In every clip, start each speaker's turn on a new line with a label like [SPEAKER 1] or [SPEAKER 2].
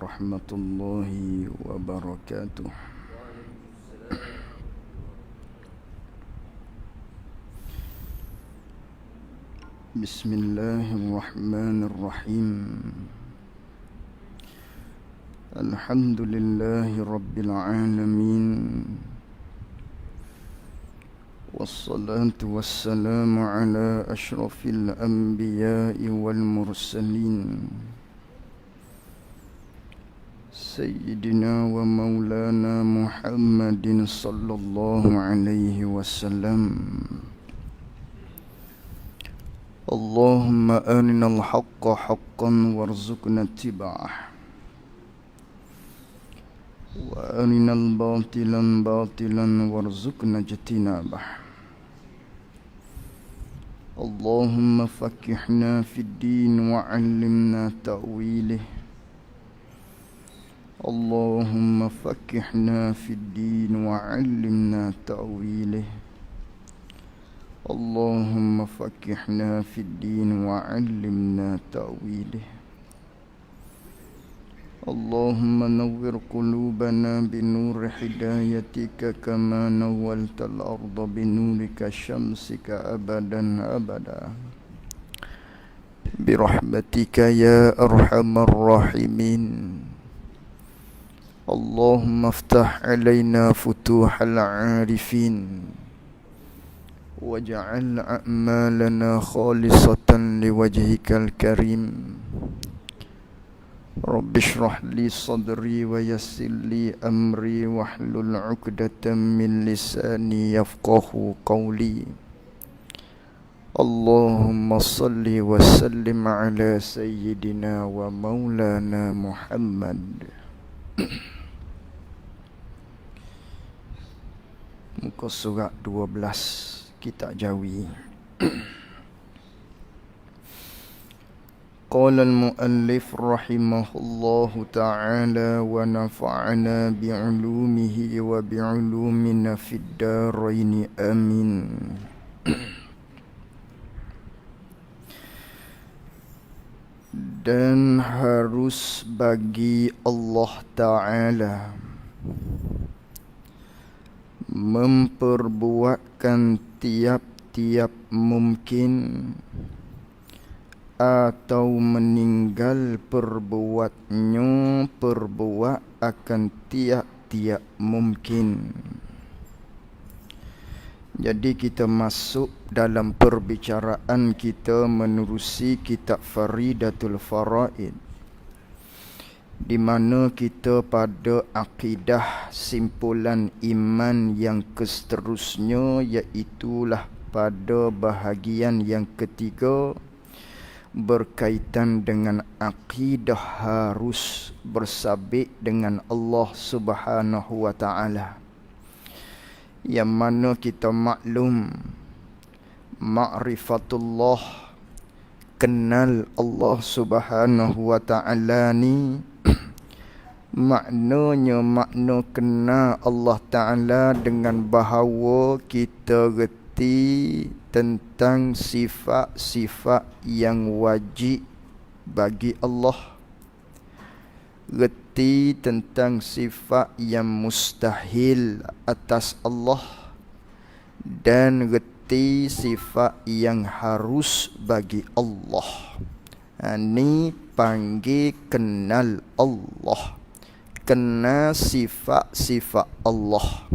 [SPEAKER 1] ورحمة الله وبركاته. بسم الله الرحمن الرحيم. الحمد لله رب العالمين، والصلاة والسلام على أشرف الأنبياء والمرسلين، سيدنا ومولانا محمد صلى الله عليه وسلم. اللهم أرنا الحق حقا وارزقنا اتباعه، وأرنا الباطل باطلا وارزقنا اجتنابه. اللهم فقهنا في الدين وعلمنا تأويله. اللهم فقهنا في الدين وعلمنا تأويله. اللهم فقهنا في الدين وعلمنا تأويله. اللهم نور قلوبنا بنور هدايتك كما نورت الأرض بنورك شمسك أبدا أبدا، برحمتك يا أرحم الراحمين. اللهم افتح علينا فتوح العارفين، واجعل أعمالنا خالصة لوجهك الكريم. رب اشرح لي صدري ويسر لي أمري واحلل عقدة من لساني يفقه قولي. اللهم صل وسلم على سيدنا ومولانا محمد. Muka surat 12 Kitab Jawi. Qala al-muallif rahimahullahu ta'ala wa nafa'ana bi'ulumihi wa bi'ulumina fid darain amin. Dan harus bagi Allah Ta'ala memperbuatkan tiap-tiap mungkin atau meninggal perbuat akan tiap-tiap mungkin. Jadi kita masuk dalam perbicaraan kita menerusi kitab Faridatul Faraid, di mana kita pada akidah simpulan iman yang seterusnya, iaitulah pada bahagian yang ketiga berkaitan dengan akidah harus bersabit dengan Allah Subhanahu wa ta'ala, yang mana kita maklum ma'rifatullah, kenal Allah Subhanahu wa ta'ala ni maknanya makna kenal Allah Ta'ala dengan bahawa kita reti tentang sifat-sifat yang wajib bagi Allah, reti tentang sifat yang mustahil atas Allah, dan reti sifat yang harus bagi Allah. Ini panggil kenal Allah, kenal sifat-sifat Allah.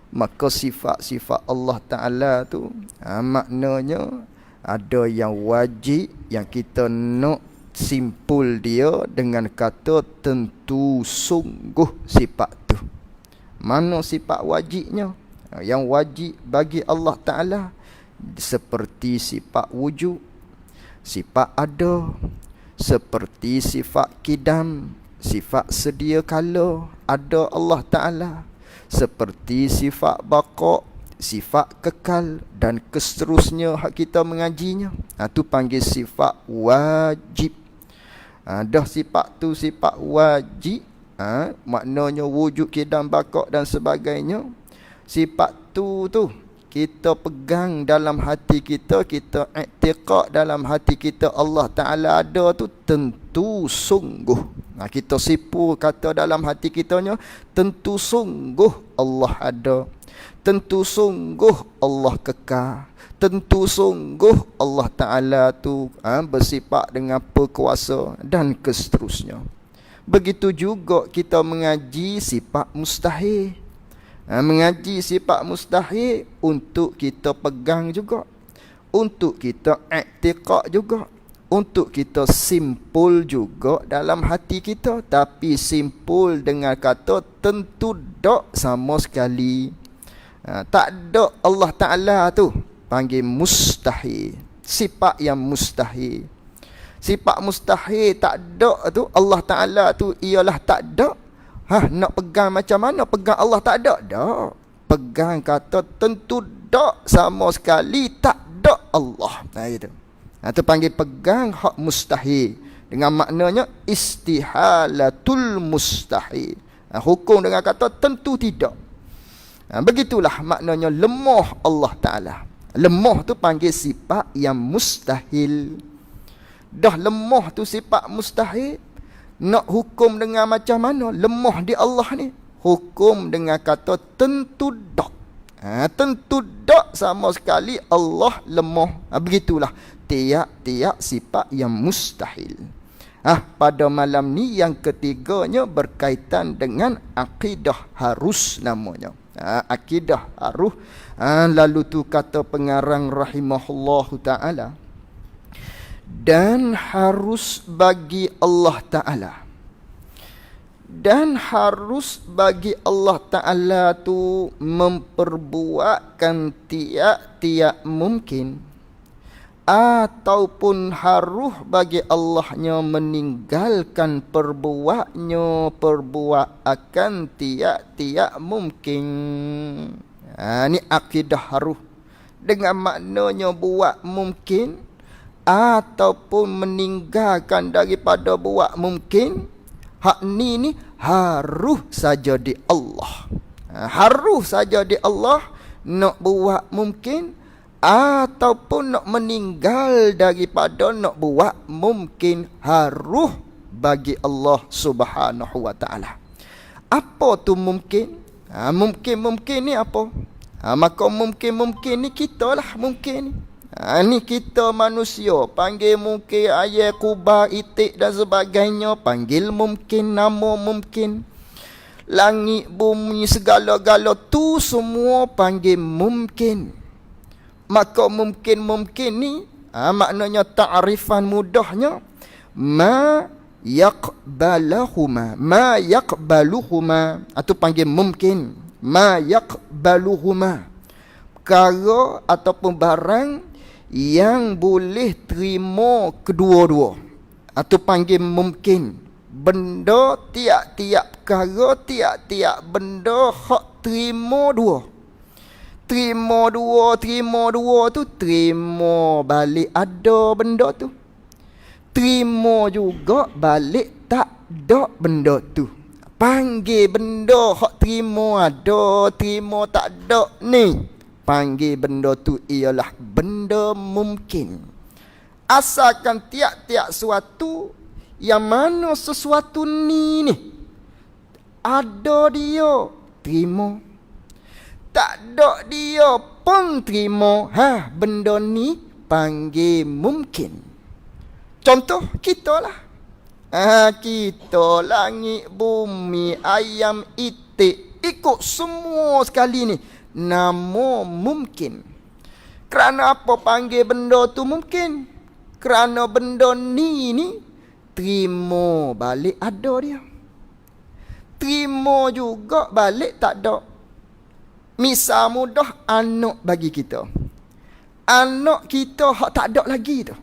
[SPEAKER 1] Maka sifat-sifat Allah Ta'ala tu maknanya ada yang wajib, yang kita nak simpul dia dengan kata tentu sungguh sifat tu. Mana sifat wajibnya? Yang wajib bagi Allah Ta'ala seperti sifat wujud, sifat ada, seperti sifat kidam, sifat sedia kala ada Allah Ta'ala, seperti sifat baqa, sifat kekal, dan seterusnya hak kita mengajinya. Itu panggil sifat wajib. Dah sifat tu sifat wajib, maknanya wujud, kidam, baqa dan sebagainya. Sifat tu kita pegang dalam hati kita, kita iktiqad dalam hati kita Allah Ta'ala ada tu tentu sungguh. Kita sipu kata dalam hati kitanya, tentu sungguh Allah ada. Tentu sungguh Allah kekal. Tentu sungguh Allah Ta'ala tu bersifat dengan berkuasa dan seterusnya. Begitu juga kita mengaji sifat mustahil. Mengaji sifat mustahil untuk kita pegang juga. Untuk kita i'tiqad juga. Untuk kita simpul juga dalam hati kita. Tapi simpul dengan kata tentu tak sama sekali. Tak ada Allah Ta'ala tu. Panggil mustahil. Sifat yang mustahil. Sifat mustahil tak ada tu. Allah Ta'ala tu ialah tak ada. Nak pegang macam mana? Pegang Allah tak ada? Tak. Pegang kata tentu tak sama sekali. Tak ada Allah. Itu. Itu panggil pegang hak mustahil. Dengan maknanya istihalatul mustahil. Hukum dengan kata tentu tidak. Begitulah maknanya lemah Allah Ta'ala. Lemah tu panggil sifat yang mustahil. Dah lemah tu sifat mustahil. Nak hukum dengan macam mana? Lemah di Allah ni. Hukum dengan kata tentu tak. Tentu tak sama sekali Allah lemah. Begitulah tiap-tiap sifat yang mustahil. Pada malam ni yang ketiganya berkaitan dengan akidah harus namanya. Akidah harus. Lalu tu kata pengarang rahimahullahu ta'ala. Dan harus bagi Allah Ta'ala. Dan harus bagi Allah Ta'ala tu memperbuatkan tiap-tiap mungkin. Ataupun harus bagi Allahnya meninggalkan perbuatan tiap-tiap mungkin. Ni akidah harus. Dengan maknanya buat mungkin ataupun meninggalkan daripada buat mungkin. Hak ni harus saja di Allah. Harus saja di Allah. Nak buat mungkin ataupun nak meninggal daripada nak buat mungkin harus bagi Allah Subhanahu wa ta'ala. Apa tu mungkin? Mungkin ni apa? Maka mungkin ni kita lah mungkin ni. Ni kita manusia panggil mungkin ayat kubah, itik dan sebagainya, panggil mungkin, nama mungkin. Langit, bumi, segala-gala tu semua panggil mungkin. Maka mungkin ni maknanya ta'rifan mudahnya ma yaqbaluhuma atau panggil mungkin ma yaqbaluhuma, perkara ataupun barang yang boleh terima kedua-dua, atau panggil mungkin benda tiap-tiap perkara, tiap-tiap benda hak terima dua. Terima dua tu terima balik ada benda tu. Terima juga balik tak ada benda tu. Panggil benda hak terima ada, terima tak ada ni. Panggil benda tu ialah benda mungkin. Asalkan tiap-tiap suatu yang mana sesuatu ni ada dia terima. Tak ada dia pun terima. Benda ni panggil mungkin. Contoh kita lah. Kita langit, bumi, ayam, itik, ikut semua sekali ni nama mungkin. Kerana apa panggil benda tu mungkin? Kerana benda ni terima balik ada dia. Terima juga balik tak ada. Misal mudah anak bagi kita. Anak kita hak tak ada lagi tu.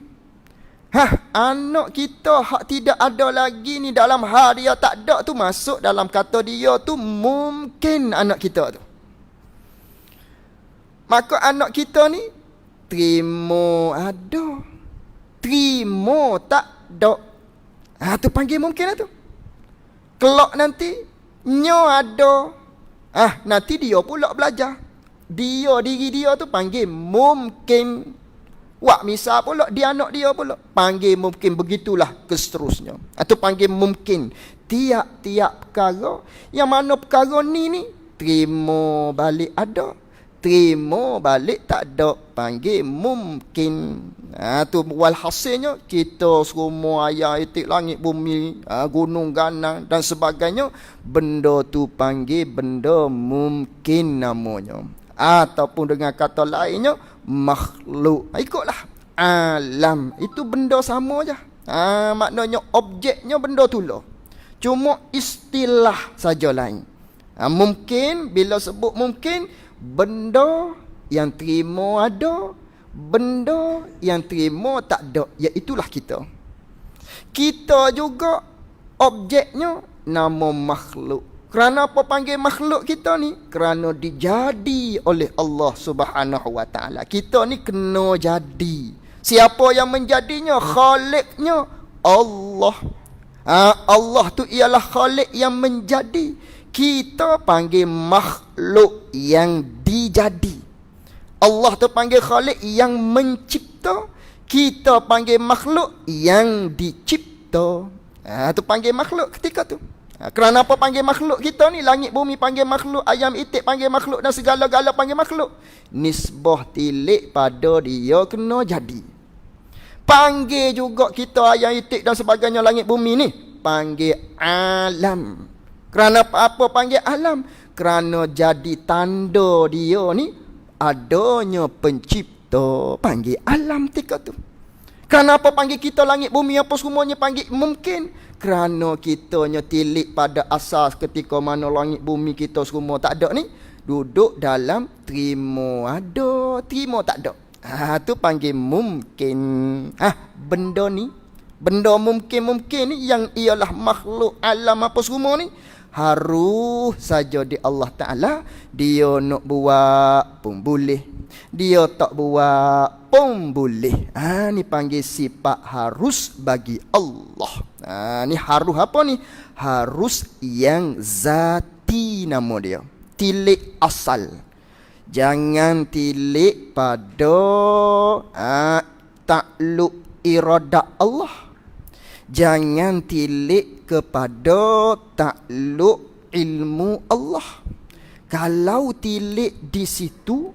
[SPEAKER 1] Anak kita hak tidak ada lagi ni dalam hal dia tak ada tu masuk dalam kata dia tu mungkin anak kita tu. Maka anak kita ni terima ada, terima tak ada. Tu panggil mungkin lah tu. Kelak nanti nyo ada. Nanti dia pula belajar. Diri dia tu panggil mungkin. Wak misal pula dia anak dia pula panggil mungkin, begitulah seterusnya. Atau panggil mungkin. Tiap-tiap perkara yang mana perkara ni terima balik ada, terima balik tak ada, panggil mungkin. Tu walhasilnya kita semua ayah itik langit bumi, gunung ganang dan sebagainya, benda tu panggil benda mungkin namanya. Ataupun dengan kata lainnya makhluk. Ikutlah alam itu benda sama je. Maknanya objeknya benda tu lah, cuma istilah saja lain. Mungkin bila sebut mungkin, benda yang terima ada, benda yang terima tak ada, iaitulah kita. Kita juga objeknya nama makhluk. Kerana apa panggil makhluk kita ni? Kerana dijadi oleh Allah Subhanahu wa taala. Kita ni kena jadi. Siapa yang menjadinya? Khaliqnya Allah. Allah tu ialah khaliq yang menjadi. Kita panggil makhluk yang dijadi. Allah tu panggil khaliq yang mencipta. Kita panggil makhluk yang dicipta. Tu panggil makhluk ketika tu. Kerana apa panggil makhluk kita ni? Langit bumi panggil makhluk, ayam itik panggil makhluk, dan segala-gala panggil makhluk. Nisbah tilik pada dia kena jadi. Panggil juga kita ayam itik dan sebagainya langit bumi ni, panggil alam. Kerana apa panggil alam? Kerana jadi tanda dia ni adanya pencipta, panggil alam tika tu. Kerana apa panggil kita langit bumi apa semuanya panggil mungkin? Kerana kitanya tilik pada asas ketika mana langit bumi kita semua tak ada ni, duduk dalam terima ada, terima tak ada. Tu panggil mungkin. Benda ni, benda mungkin-mungkin ni yang ialah makhluk alam apa semua ni, harus saja di Allah Ta'ala. Dia nak buat pun boleh, dia tak buat pun boleh. Ni panggil sifat harus bagi Allah. Ni harus apa ni? Harus yang zati nama dia. Tilik asal. Jangan tilik pada takluk iradat Allah. Jangan tilik kepada takluk ilmu Allah. Kalau tilik di situ,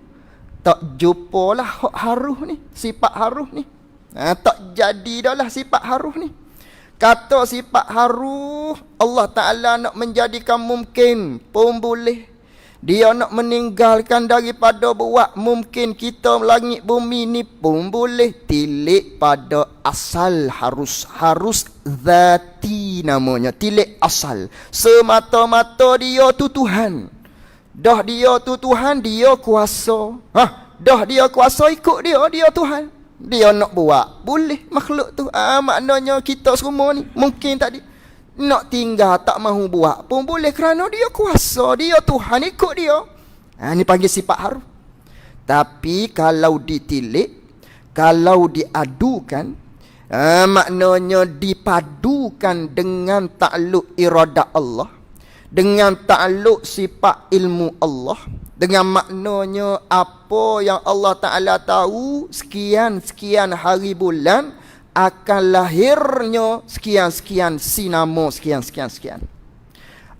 [SPEAKER 1] tak jumpalah hak haruh ni, sifat haruh ni. Tak jadi dah lah sifat haruh ni. Kata sifat haruh, Allah Ta'ala nak menjadikan mungkin pun boleh. Dia nak meninggalkan daripada buat mungkin kita langit bumi ni pun boleh. Tilik pada asal harus. Harus zati namanya. Tilik asal. Semata-mata dia tu Tuhan. Dah dia tu Tuhan, dia kuasa. Dah dia kuasa, ikut dia, dia Tuhan. Dia nak buat, boleh makhluk tu. Maknanya kita semua ni mungkin tadi nak tinggal tak mahu buat pun boleh, kerana dia kuasa, dia Tuhan, ikut dia. Ni panggil sifat haruh. Tapi kalau ditilik, kalau diadukan, maknanya dipadukan dengan takluk iradat Allah, dengan takluk sifat ilmu Allah, dengan maknanya apa yang Allah Ta'ala tahu, sekian-sekian hari bulan akan lahirnya sekian-sekian sinama, sekian-sekian.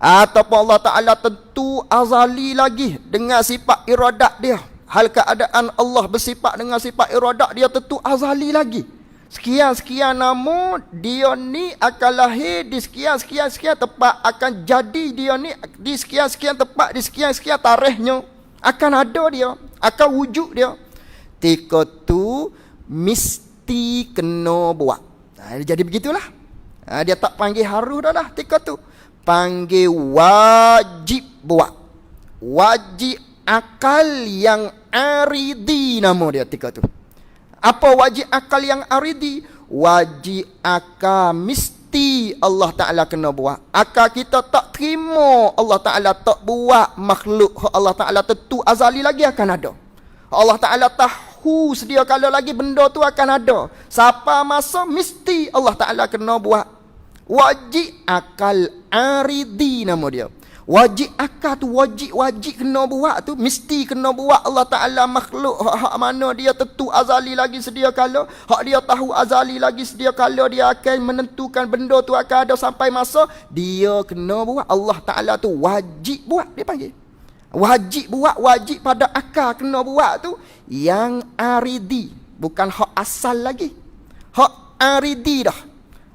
[SPEAKER 1] Ataupun Allah Ta'ala tentu azali lagi dengan sifat iradat dia. Hal keadaan Allah bersifat dengan sifat iradat dia tentu azali lagi. Sekian-sekian nama dia ni akan lahir di sekian-sekian tempat, akan jadi dia ni di sekian-sekian tempat, di sekian-sekian tarikhnya akan ada dia, akan wujud dia. Tika tu mesti kena buat. Jadi begitulah. Dia tak panggil haruh dah lah tika tu. Panggil wajib buat. Wajib akal yang aridi nama dia tika tu. Apa wajib akal yang aridi? Wajib akal mesti Allah Ta'ala kena buat. Akal kita tak terima Allah Ta'ala tak buat makhluk. Allah Ta'ala tentu azali lagi akan ada. Allah Ta'ala tahu sedia kala lagi benda tu akan ada. Siapa masa mesti Allah Ta'ala kena buat. Wajib akal aridi nama dia. Wajib akal tu wajib kena buat tu, mesti kena buat. Allah Ta'ala makhluk hak mana dia tentu azali lagi sedia kala, hak dia tahu azali lagi sedia kala, dia akan menentukan benda tu akan ada sampai masa dia kena buat. Allah Ta'ala tu wajib buat, dia panggil wajib buat. Wajib pada akal kena buat tu yang aridi, bukan hak asal lagi, hak aridi dah.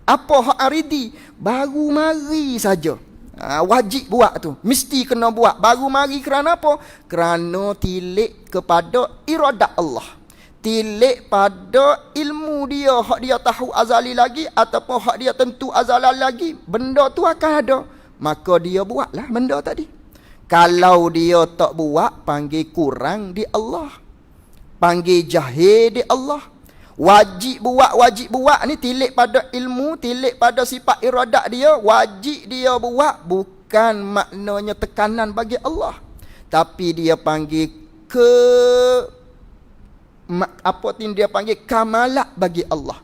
[SPEAKER 1] Apa hak aridi? Baru mari saja. Wajib buat tu, mesti kena buat. Baru mari kerana apa? Kerana tilik kepada iradat Allah, tilik pada ilmu dia, hak dia tahu azali lagi ataupun hak dia tentu azali lagi, benda tu akan ada, maka dia buatlah benda tadi. Kalau dia tak buat, panggil kurang di Allah, panggil jahil di Allah. Wajib buat ni tilik pada ilmu, tilik pada sifat iradat dia, wajib dia buat, bukan maknanya tekanan bagi Allah, tapi dia panggil dia panggil kamalat bagi Allah.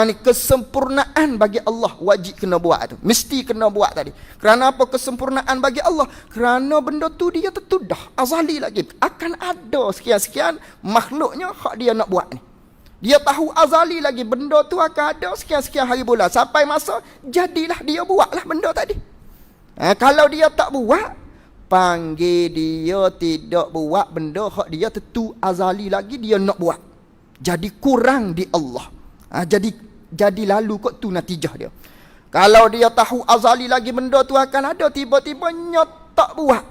[SPEAKER 1] Ni kesempurnaan bagi Allah, wajib kena buat tu, mesti kena buat tadi. Kerana apa kesempurnaan bagi Allah? Kerana benda tu dia tentu dah azali lagi, akan ada sekian-sekian makhluknya hak dia nak buat ni. Dia tahu azali lagi benda tu akan ada sekian-sekian hari bulan, sampai masa jadilah dia buatlah benda tadi. Kalau dia tak buat, panggil dia tidak buat benda hak dia tentu azali lagi dia nak buat, jadi kurang di Allah. Jadi lalu kot tu natijah dia. Kalau dia tahu azali lagi benda tu akan ada, tiba-tiba tak buat,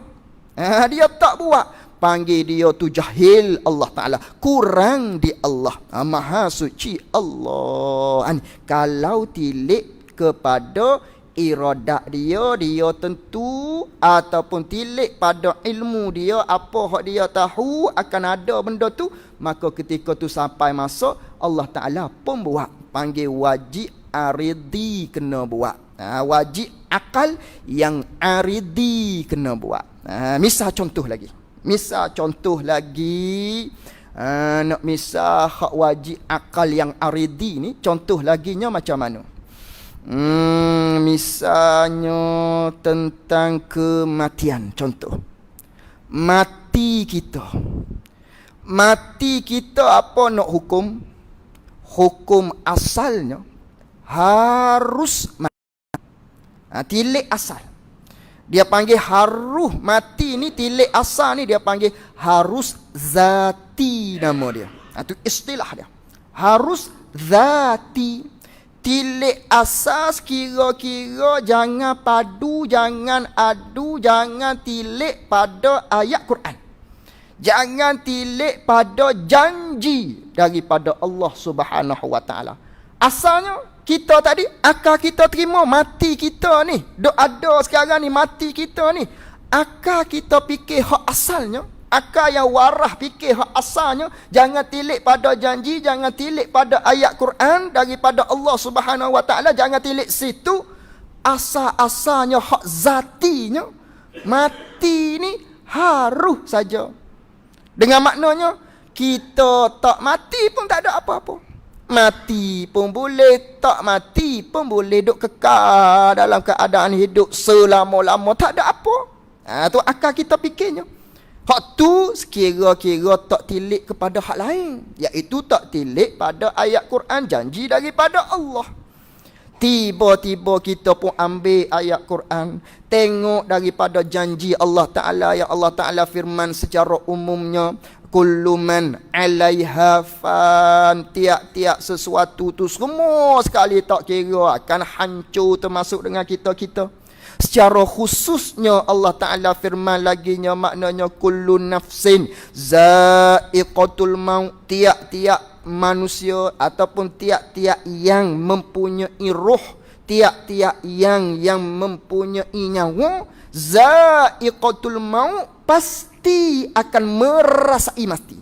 [SPEAKER 1] dia tak buat, panggil dia tu jahil Allah Ta'ala, kurang di Allah. Maha suci Allah. Kalau tilik kepada iradat dia, dia tentu, ataupun tilik pada ilmu dia, apa hak dia tahu akan ada benda tu, maka ketika tu sampai masa Allah Ta'ala pun buat, panggil wajib aridi kena buat. Wajib akal yang aridi kena buat. Misal contoh lagi, nak misal hak wajib akal yang aridi ni, contoh laginya macam mana? Misalnya tentang kematian. Contoh, mati kita apa nak hukum? Hukum asalnya harus mati. Tilik asal dia panggil harus mati ni, tilik asal ni dia panggil harus zati, nama dia. Itu istilah dia, harus zati. Tilik asas kira-kira jangan padu, jangan adu, jangan tilik pada ayat Quran, jangan tilik pada janji daripada Allah Subhanahu Wa Taala. Asalnya kita tadi, akal kita terima mati kita ni, dok ada sekarang ni mati kita ni, akal kita fikir hak asalnya, akal yang warah fikir hak asalnya, jangan tilik pada janji, jangan tilik pada ayat Quran daripada Allah Subhanahu Wa Taala, jangan tilik situ. Asal-asalnya hak zatinya, mati ni harus saja. Dengan maknanya kita tak mati pun tak ada apa-apa. Mati pun boleh, tak mati pun boleh, duk kekal dalam keadaan hidup selama-lama, tak ada apa. Tu akal kita fikirnya. Hak tu sekira-kira tak tilik kepada hak lain, iaitu tak tilik pada ayat Quran, janji daripada Allah. Tiba-tiba kita pun ambil ayat Quran, tengok daripada janji Allah Ta'ala, yang Allah Ta'ala firman secara umumnya, kullu man 'alaiha fan, tiap-tiap sesuatu tu semua sekali tak kira akan hancur, termasuk dengan kita-kita. Secara khususnya Allah Ta'ala firman laginya, maknanya kullu nafsin za'iqatul maut, tiap-tiap manusia ataupun tiap-tiap yang mempunyai roh, tiap-tiap yang mempunyai nyawa, za'iqatul maut, pasti akan merasai mati,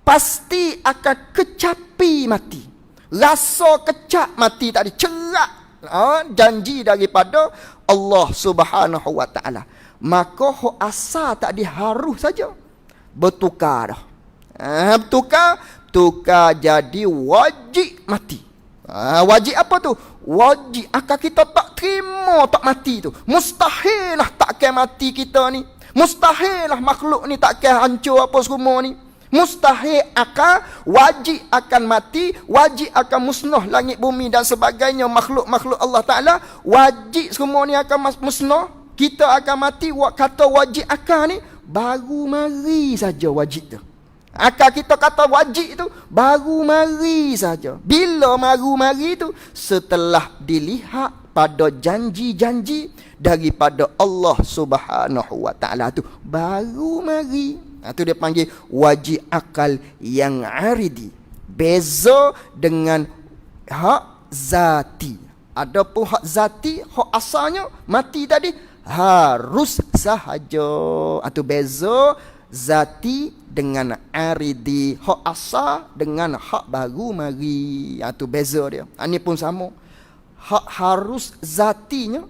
[SPEAKER 1] pasti akan kecapi mati. Rasa kecap mati tadi, cerak janji daripada Allah Subhanahu Wa Taala. Maka hak asal tadi harus saja bertukar dah. Tukar jadi wajib mati. Wajib apa tu? Wajib akal kita tak terima tak mati tu. Mustahil lah takkan mati kita ni. Mustahil lah makhluk ni takkan hancur apa semua ni. Mustahil akal wajib akan mati, wajib akan musnah langit bumi dan sebagainya, makhluk-makhluk Allah Ta'ala wajib semua ni akan musnah. Kita akan mati. Kata wajib akal ni baru mari saja wajib tu. Akal kita kata wajib tu baru mari saja. Bila baru mari tu? Setelah dilihat pada janji-janji daripada Allah Subhanahu Wa Ta'ala tu baru mari. Tu dia panggil wajib akal yang aridi. Beza dengan hak zati. Adapun hak zati, hak asalnya mati tadi harus sahaja. Tu beza zati dengan aridi, hak asal dengan hak baru mari. Tu beza dia. Ini pun sama. Hak harus zatinya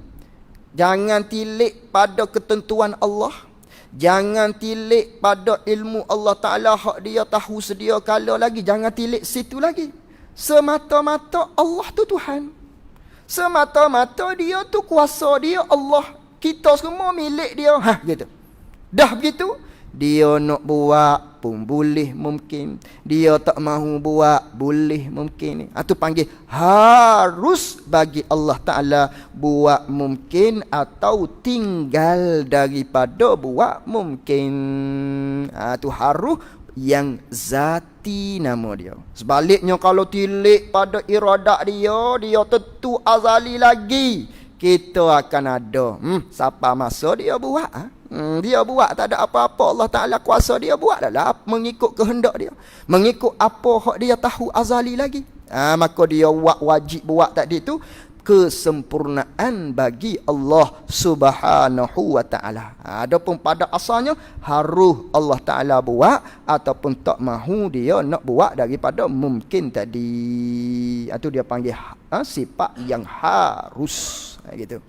[SPEAKER 1] jangan tilik pada ketentuan Allah. Jangan tilik pada ilmu Allah Ta'ala, hak dia tahu sedia kala lagi. Jangan tilik situ lagi. Semata-mata Allah tu Tuhan. Semata-mata dia tu kuasa dia Allah. Kita semua milik dia. Gitu. Dah begitu, dia nak buat pun boleh mungkin. Dia tak mahu buat boleh mungkin. Itu panggil harus bagi Allah Ta'ala buat mungkin atau tinggal daripada buat mungkin. Itu harus yang zati nama dia. Sebaliknya kalau tilik pada iradat dia, dia tentu azali lagi. Kita akan ada. Siapa masa dia buat? Dia buat tak ada apa-apa. Allah Ta'ala kuasa dia buat adalah mengikut kehendak dia. Mengikut apa hak dia tahu azali lagi. Maka dia wajib buat tadi tu kesempurnaan bagi Allah Subhanahu Wa Ta'ala. Adapun pada asalnya harus Allah Ta'ala buat ataupun tak mahu dia nak buat daripada mungkin tadi. Itu dia panggil sifat yang harus. Gitu.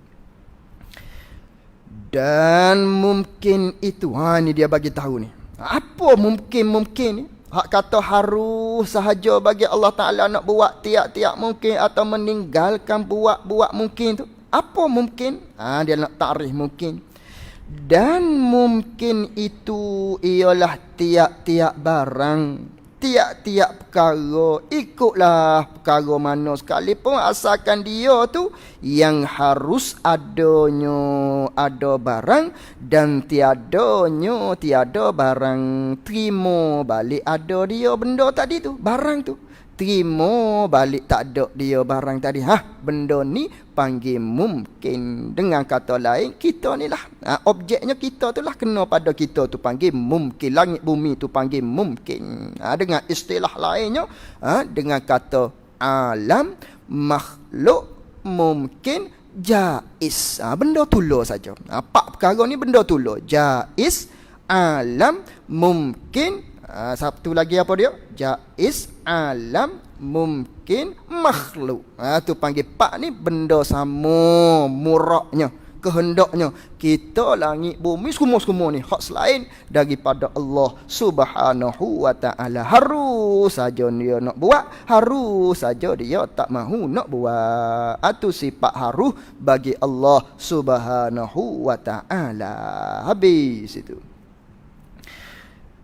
[SPEAKER 1] Dan mungkin itu, ni dia bagi tahu ni. Apa mungkin ni? Hak kata harus sahaja bagi Allah Ta'ala nak buat tiap-tiap mungkin atau meninggalkan buat mungkin tu. Apa mungkin? Dia nak takrif mungkin. Dan mungkin itu ialah tiap-tiap barang, tiap-tiap perkara, ikutlah perkara mana sekalipun, asalkan dia tu yang harus adanya ada barang dan tiadanya tiada barang. Terima balik ada dia benda tadi tu, barang tu. Terima balik tak ada dia barang tadi. Benda ni panggil mungkin. Dengan kata lain, kita ni lah. Objeknya kita tu lah, kena pada kita tu panggil mungkin. Langit bumi tu panggil mungkin. Dengan istilah lainnya, dengan kata alam, makhluk, mungkin, jaiz. Benda tula saja. Empat perkara ni benda tula. Jaiz, alam, mungkin. Satu lagi apa dia? Jaiz, alam, mungkin, makhluk. Tu panggil pak ni benda sama muraknya, kehendaknya. Kita langit bumi semua ni hak selain daripada Allah Subhanahu Wa Ta'ala. Harus saja dia nak buat, harus saja dia tak mahu nak buat. Itu sifat harus bagi Allah Subhanahu Wa Ta'ala. Habis itu.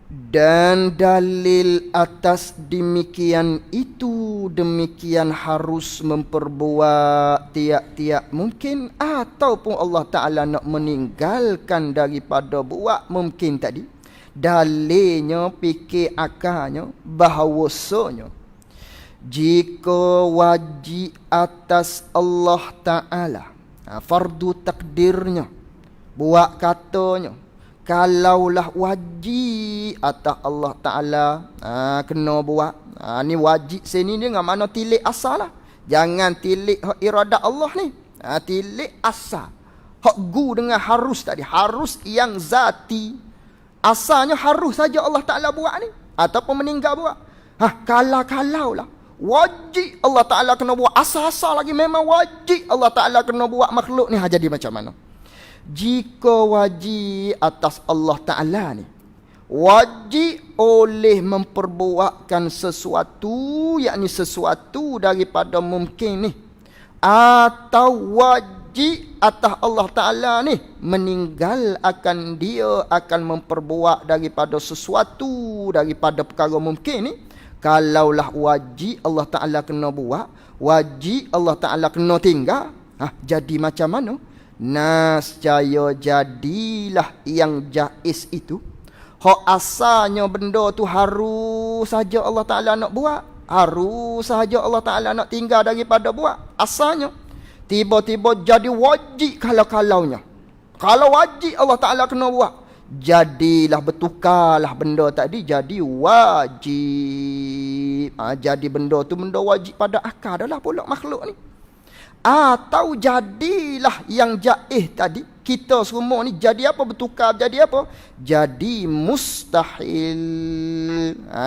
[SPEAKER 1] Dan dalil atas demikian itu, demikian harus memperbuat tiap-tiap mungkin ataupun Allah Ta'ala nak meninggalkan daripada buat mungkin tadi. Dalilnya, fikir akalnya, bahawasanya jika wajib atas Allah Ta'ala, fardu takdirnya, buat katanya, kalaulah wajib atas Allah Ta'ala, kena buat. Ni wajib sini ni dengan mana tilik asal lah. Jangan tilik hak iradat Allah ni. Tilik asal. Hak gu dengan harus tadi. Harus yang zati. Asalnya harus saja Allah Ta'ala buat ni. Ataupun meninggal buat. Kalau lah. Wajib Allah Ta'ala kena buat. Asal-asal lagi memang wajib Allah Ta'ala kena buat makhluk ni. Jadi macam mana? Jika wajib atas Allah Ta'ala ni, Wajib oleh memperbuatkan sesuatu, yakni sesuatu daripada mungkin ni. Atau wajib atas Allah Ta'ala ni meninggal akan dia akan memperbuat daripada sesuatu daripada perkara mungkin ni. Kalaulah wajib Allah Ta'ala kena buat, wajib Allah Ta'ala kena tinggal, jadi macam mana? Nascaya jadilah yang jaiz itu. Hak asalnya benda tu harus saja Allah Ta'ala nak buat, harus saja Allah Ta'ala nak tinggal daripada buat. Asalnya tiba-tiba jadi wajib kalau-kalaunya. Kalau wajib Allah Ta'ala kena buat, jadilah bertukarlah benda tadi jadi wajib. Jadi benda tu benda wajib pada akal dah lah pula makhluk ni. Atau jadilah yang jaiz tadi, kita semua ni jadi apa? Bertukar jadi apa? Jadi mustahil.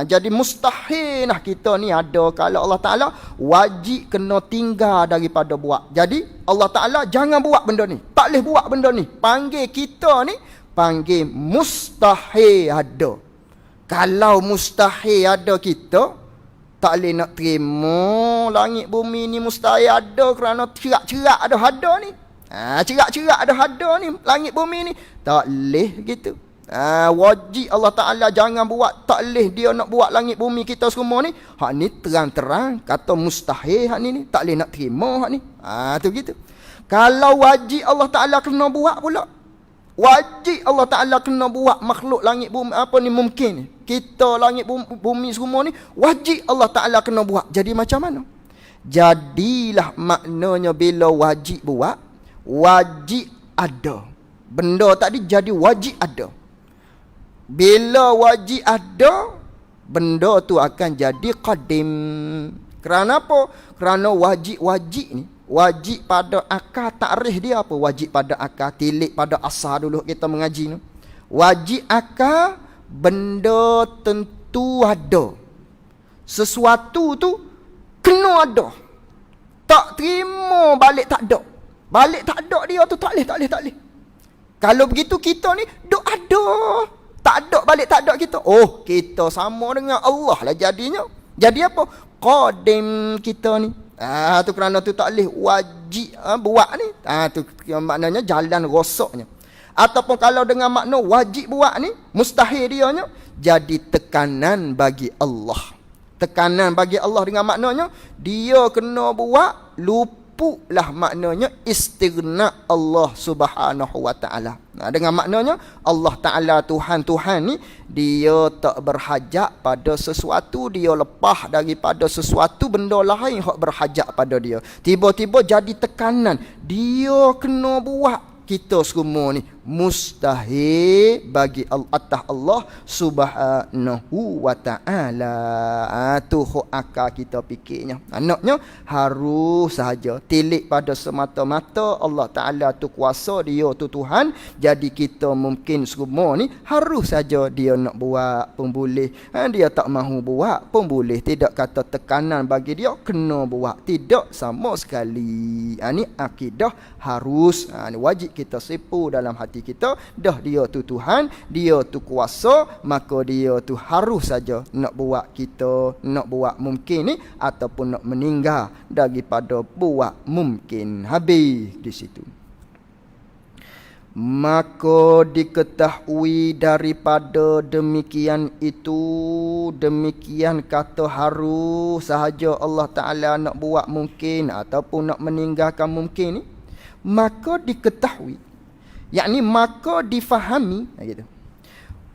[SPEAKER 1] Jadi mustahil lah kita ni ada kalau Allah Ta'ala wajib kena tinggal daripada buat. Jadi Allah Ta'ala jangan buat benda ni, tak boleh buat benda ni. Panggil kita ni, panggil mustahil ada. Kalau mustahil ada kita, tak boleh nak terima langit bumi ni mustahil ada kerana cerak-cerak ada ni. Cerak-cerak ada ni langit bumi ni. Tak boleh gitu. Wajib Allah Ta'ala jangan buat, tak boleh dia nak buat langit bumi kita semua ni. Hak ni terang-terang kata mustahil hak ni tak boleh nak terima hak ni. Tu gitu. Kalau wajib Allah Ta'ala kena buat pula, wajib Allah Ta'ala kena buat makhluk langit bumi apa ni mungkin ni. Kita langit bumi semua ni wajib Allah Ta'ala kena buat. Jadi macam mana? Jadilah maknanya bila wajib buat, wajib ada. Benda tadi jadi wajib ada. Bila wajib ada, benda tu akan jadi qadim. Kerana apa? Kerana wajib-wajib ni, wajib pada akal takrif dia apa? Wajib pada akal, tilik pada asal dulu kita mengaji ni. Wajib akal, benda tentu ada. Sesuatu tu kena ada. Tak terima balik tak ada. Balik tak ada dia tu tak boleh. Kalau begitu kita ni duk ada. Tak ada balik tak ada kita. Oh, kita sama dengan Allah lah jadinya. Jadi apa? Qadim kita ni. Tu kerana tu tak boleh wajib buat ni. Tu maknanya jalan rosaknya. Ataupun kalau dengan makna wajib buat ni, mustahil dianya, jadi tekanan bagi Allah. Tekanan bagi Allah dengan maknanya dia kena buat, luputlah maknanya istighna Allah Subhanahu wa taala. Dengan maknanya Allah Taala Tuhan ni dia tak berhajat pada sesuatu, dia lepas daripada sesuatu benda lain hak berhajat pada dia. Tiba-tiba jadi tekanan, dia kena buat. Kita semua ni mustahil bagi atas Allah Subhanahu wa taala. Tu hak akal kita fikirnya. Naknya harus sahaja tilik pada semata-mata Allah Taala tu kuasa, dia tu Tuhan. Jadi kita mungkin semua ni harus saja dia nak buat pun boleh. Dia tak mahu buat pun boleh. Tidak kata tekanan bagi dia kena buat. Tidak sama sekali. Ni akidah harus. Ni wajib kita sepu dalam hati kita. Dah dia tu Tuhan, dia tu kuasa, maka dia tu harus saja nak buat kita, nak buat mungkin ni ataupun nak meninggal daripada buat mungkin. Habis di situ. Maka diketahui daripada demikian itu, demikian kata harus sahaja Allah Ta'ala nak buat mungkin ataupun nak meninggalkan mungkin ni, maka diketahui, yakni maka difahami gitu.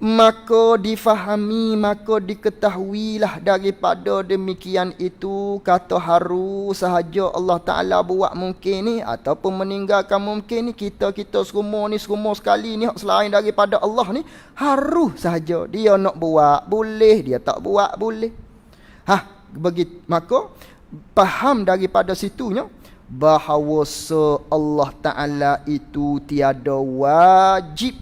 [SPEAKER 1] Maka difahami, maka diketahuilah daripada demikian itu kata harus sahaja Allah Ta'ala buat mungkin ni ataupun meninggalkan mungkin ni. Kita semua ni, semua sekali ni selain daripada Allah ni harus sahaja dia nak buat boleh, dia tak buat boleh. Begitu. Maka faham daripada situnya bahawa Allah Ta'ala itu tiada wajib,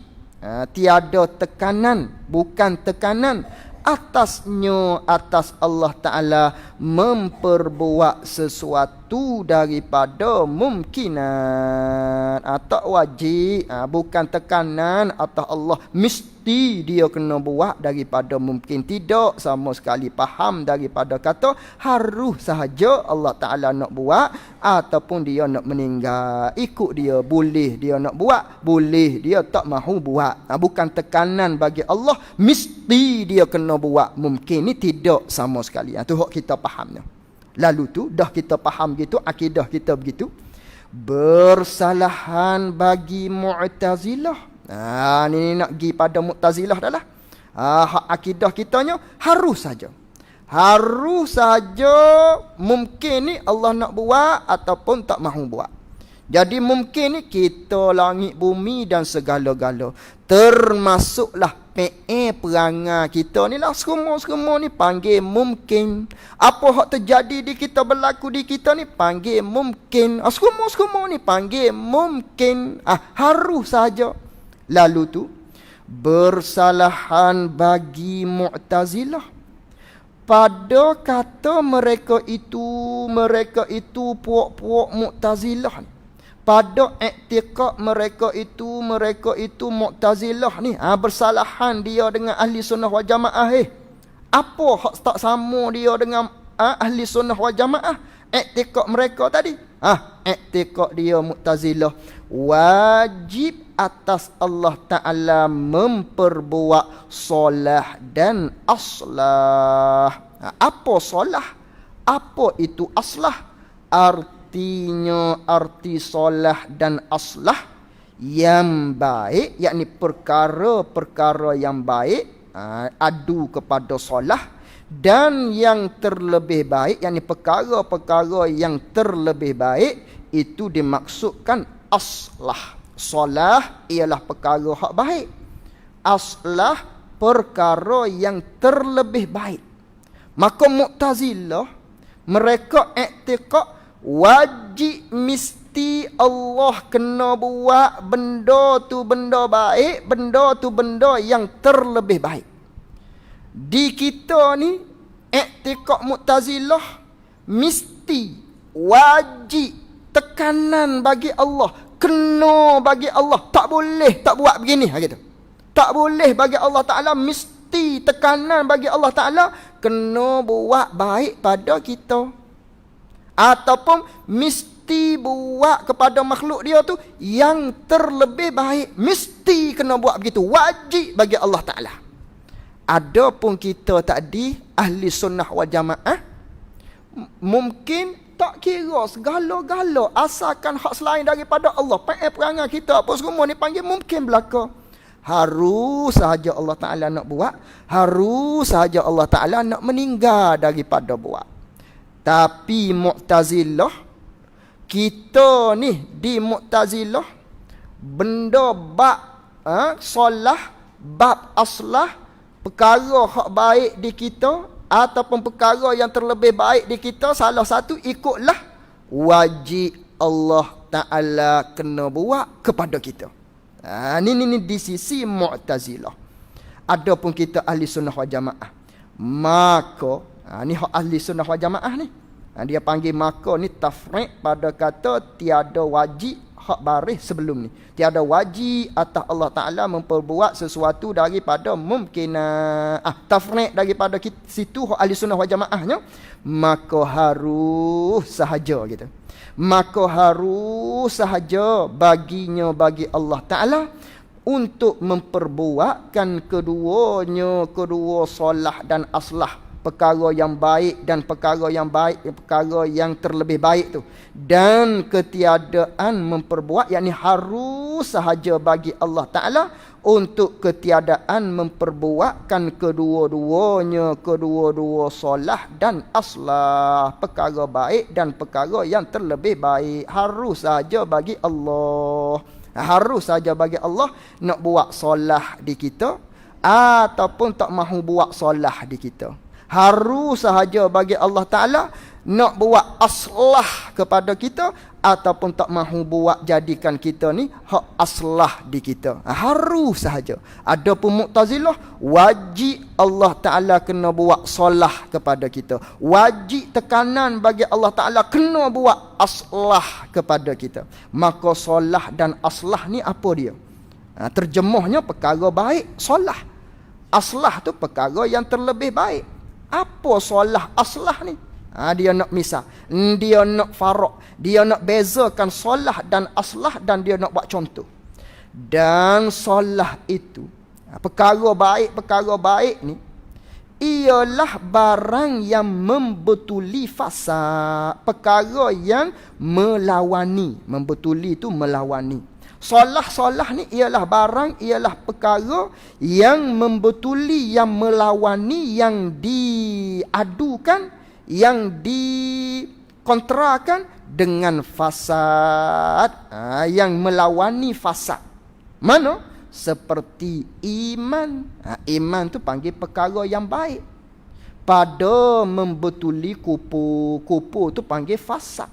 [SPEAKER 1] tiada tekanan, bukan tekanan atasnya, atas Allah Ta'ala memperbuat sesuatu sesuatu daripada mumkinat. Tak wajib, bukan tekanan atas Allah mesti dia kena buat daripada mungkin. Tidak sama sekali faham daripada kata harus sahaja Allah Ta'ala nak buat ataupun dia nak meninggal. Ikut dia, boleh dia nak buat, boleh dia tak mahu buat. Bukan tekanan bagi Allah mesti dia kena buat mungkin. Ni tidak sama sekali. Tu hak kita fahamnya. Lalu tu dah kita faham gitu, akidah kita begitu. Bersalahan bagi Mu'tazilah. Ni nak pergi pada Mu'tazilah dah lah. Hak akidah kitanya harus saja. Harus saja mungkin ni Allah nak buat ataupun tak mahu buat. Jadi mungkin ni kita langit bumi dan segala-gala. Termasuklah perangai kita ni lah. Semua ni panggil mungkin. Apa hak terjadi di kita, berlaku di kita ni panggil mungkin. Semua ni panggil mungkin. Harus saja. Lalu tu bersalahan bagi Mu'tazilah. Pada kata mereka itu puak-puak Mu'tazilah ni. Pada i'tiqad mereka itu Mu'tazilah ni, bersalahan dia dengan ahli sunnah wal jamaah. Apa hak tak sama dia dengan ahli sunnah wal jamaah? I'tiqad mereka tadi, i'tiqad dia Mu'tazilah wajib atas Allah Ta'ala memperbuat solah dan aslah. Apa solah? Apa itu aslah? Arti solah dan aslah yang baik, yakni perkara-perkara yang baik, adu kepada solah, dan yang terlebih baik, yakni perkara-perkara yang terlebih baik, itu dimaksudkan aslah. Solah ialah perkara hak baik, aslah perkara yang terlebih baik. Maka Mu'tazilah mereka i'tiqad wajib mesti Allah kena buat benda tu benda baik, benda tu benda yang terlebih baik. Di kita ni i'tiqad Mu'tazilah mesti, wajib, tekanan bagi Allah, kena bagi Allah, tak boleh tak buat begini gitu. Tak boleh bagi Allah Ta'ala, mesti tekanan bagi Allah Ta'ala kena buat baik pada kita. Ataupun mesti buat kepada makhluk dia tu yang terlebih baik, mesti kena buat begitu, wajib bagi Allah Ta'ala. Adapun kita tadi ahli sunnah wal jamaah, mungkin tak kira segala-gala, asalkan hak selain daripada Allah, perangai kita apa semua ni panggil mungkin belaka. Harus sahaja Allah Ta'ala nak buat, harus sahaja Allah Ta'ala nak meninggal daripada buat. Tapi Mu'tazilah, kita ni di Mu'tazilah, benda bab solah, bab aslah, perkara hak baik di kita ataupun perkara yang terlebih baik di kita, salah satu ikutlah wajib Allah Ta'ala kena buat kepada kita. Ni di sisi Mu'tazilah. Adapun kita ahli sunnah wal jamaah, maka ni hak ahli sunnah wal jamaah ni, dia panggil maka ni tafriq pada kata tiada wajib hak baris sebelum ni. Tiada wajib atas Allah Ta'ala memperbuat sesuatu daripada mungkinat. Tafriq daripada situ hak ahli sunnah wal jamaahnya, maka harus sahaja gitu. Maka harus sahaja baginya, bagi Allah Ta'ala, untuk memperbuatkan keduanya, kedua solah dan aslah, perkara yang baik dan perkara yang baik, perkara yang terlebih baik tu, dan ketiadaan memperbuat, yakni harus sahaja bagi Allah Ta'ala untuk ketiadaan memperbuatkan kedua-duanya, kedua-dua solah dan aslah, perkara baik dan perkara yang terlebih baik, harus sahaja bagi Allah. Harus saja bagi Allah nak buat solah di kita ataupun tak mahu buat solah di kita. Harus sahaja bagi Allah Ta'ala nak buat aslah kepada kita ataupun tak mahu buat jadikan kita ni hak aslah di kita. Harus sahaja. Adapun Mu'tazilah, wajib Allah Ta'ala kena buat solah kepada kita. Wajib tekanan bagi Allah Ta'ala kena buat aslah kepada kita. Maka solah dan aslah ni apa dia? Terjemahnya perkara baik, solah. Aslah tu perkara yang terlebih baik. Apa solah aslah ni? Dia nak misal, dia nak farak, dia nak bezakan solah dan aslah, dan dia nak buat contoh. Dan solah itu, perkara baik ni ialah barang yang membetuli fasad, perkara yang melawani. Membetuli itu melawani. Solah ni ialah barang, ialah perkara yang membetuli, yang melawani, yang diadukan, yang dikontrakan dengan fasad, yang melawani fasad. Mana? Seperti iman. Iman tu panggil perkara yang baik. Pada membetuli kupu tu panggil fasad.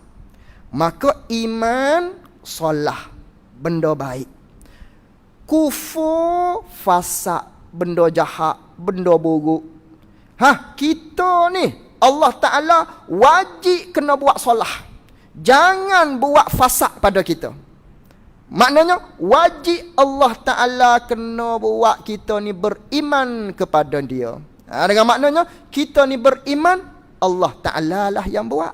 [SPEAKER 1] Maka iman, solah, benda baik. Kufur, fasad, benda jahat, benda buruk. Kita ni Allah Ta'ala wajib kena buat solah. Jangan buat fasad pada kita. Maknanya wajib Allah Ta'ala kena buat kita ni beriman kepada dia. Dengan maknanya kita ni beriman, Allah Ta'ala lah yang buat.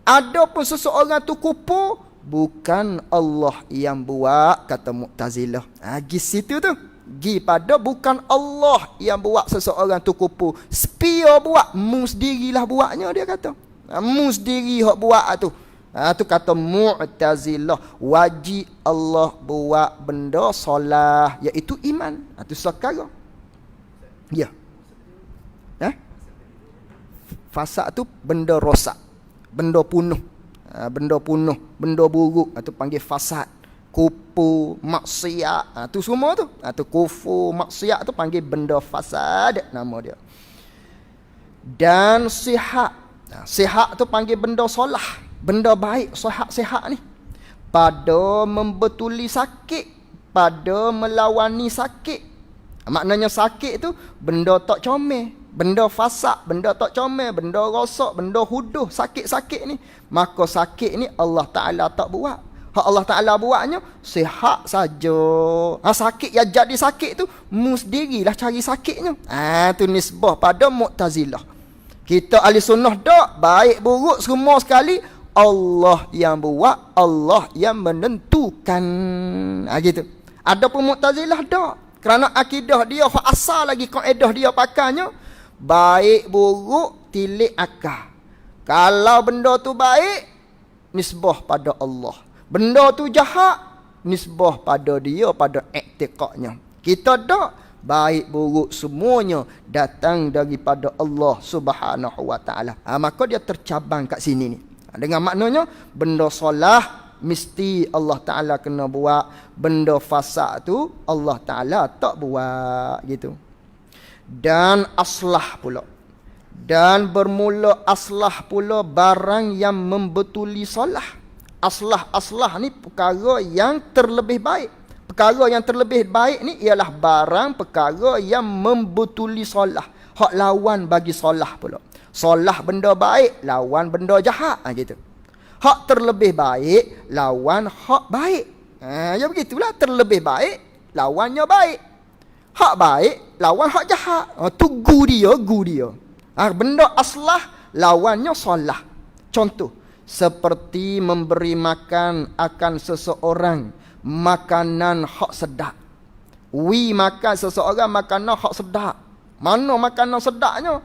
[SPEAKER 1] Adapun seseorang tu kupu, bukan Allah yang buat, kata Mu'tazilah. Di situ tu. Gi pada bukan Allah yang buat seseorang tu kupu. Spia buat, mu sendirilah buatnya, dia kata. Mu sendiri hak buat tu. Tu kata Mu'tazilah. Wajib Allah buat benda solah, iaitu iman. Tu sekarang. Ya. Fasad tu benda rosak, benda punuh. Benda buruk, tu panggil fasad. Kupu, maksiat, tu semua tu. Tu kufur, maksiat tu panggil benda fasad, nama dia. Dan sihat. Sihat tu panggil benda solah, benda baik, sihat ni. Pada membetuli sakit, pada melawani sakit. Maknanya sakit tu benda tak comel, benda fasad, benda tak comel, benda rosak, benda huduh, sakit-sakit ni. Maka sakit ni Allah Ta'ala tak buat. Hak Allah Ta'ala buatnya sihat saja. Sakit yang jadi sakit tu, mu sendirilah cari sakitnya. Tu nisbah pada Mu'tazilah. Kita ahli sunnah tak, baik buruk semua sekali Allah yang buat, Allah yang menentukan. Gitu. Adapun Mu'tazilah tak. Kerana akidah dia, hak asal lagi kaedah dia pakainya, baik buruk tilik akal. Kalau benda tu baik, nisbah pada Allah. Benda tu jahat, nisbah pada dia, pada iktiqadnya. Kita tak, baik buruk semuanya datang daripada Allah Subhanahu wa Ta'ala. Maka dia tercabang kat sini ni. Dengan maknanya benda solah mesti Allah Ta'ala kena buat, benda fasad tu Allah Ta'ala tak buat, gitu. Dan aslah pula. Dan bermula aslah pula barang yang membetuli solah. Aslah ni perkara yang terlebih baik. Perkara yang terlebih baik ni ialah barang perkara yang membetuli solah. Hak lawan bagi solah pula. Solah benda baik, lawan benda jahat. Gitu. Hak terlebih baik, lawan hak baik. Ya begitulah, terlebih baik, lawannya baik. Hak baik, lawan hak jahat. Tu gu dia. Benda aslah, lawannya solah. Contoh, seperti memberi makan akan seseorang makanan hak sedap. Makan seseorang makanan hak sedap. Mana makanan sedapnya?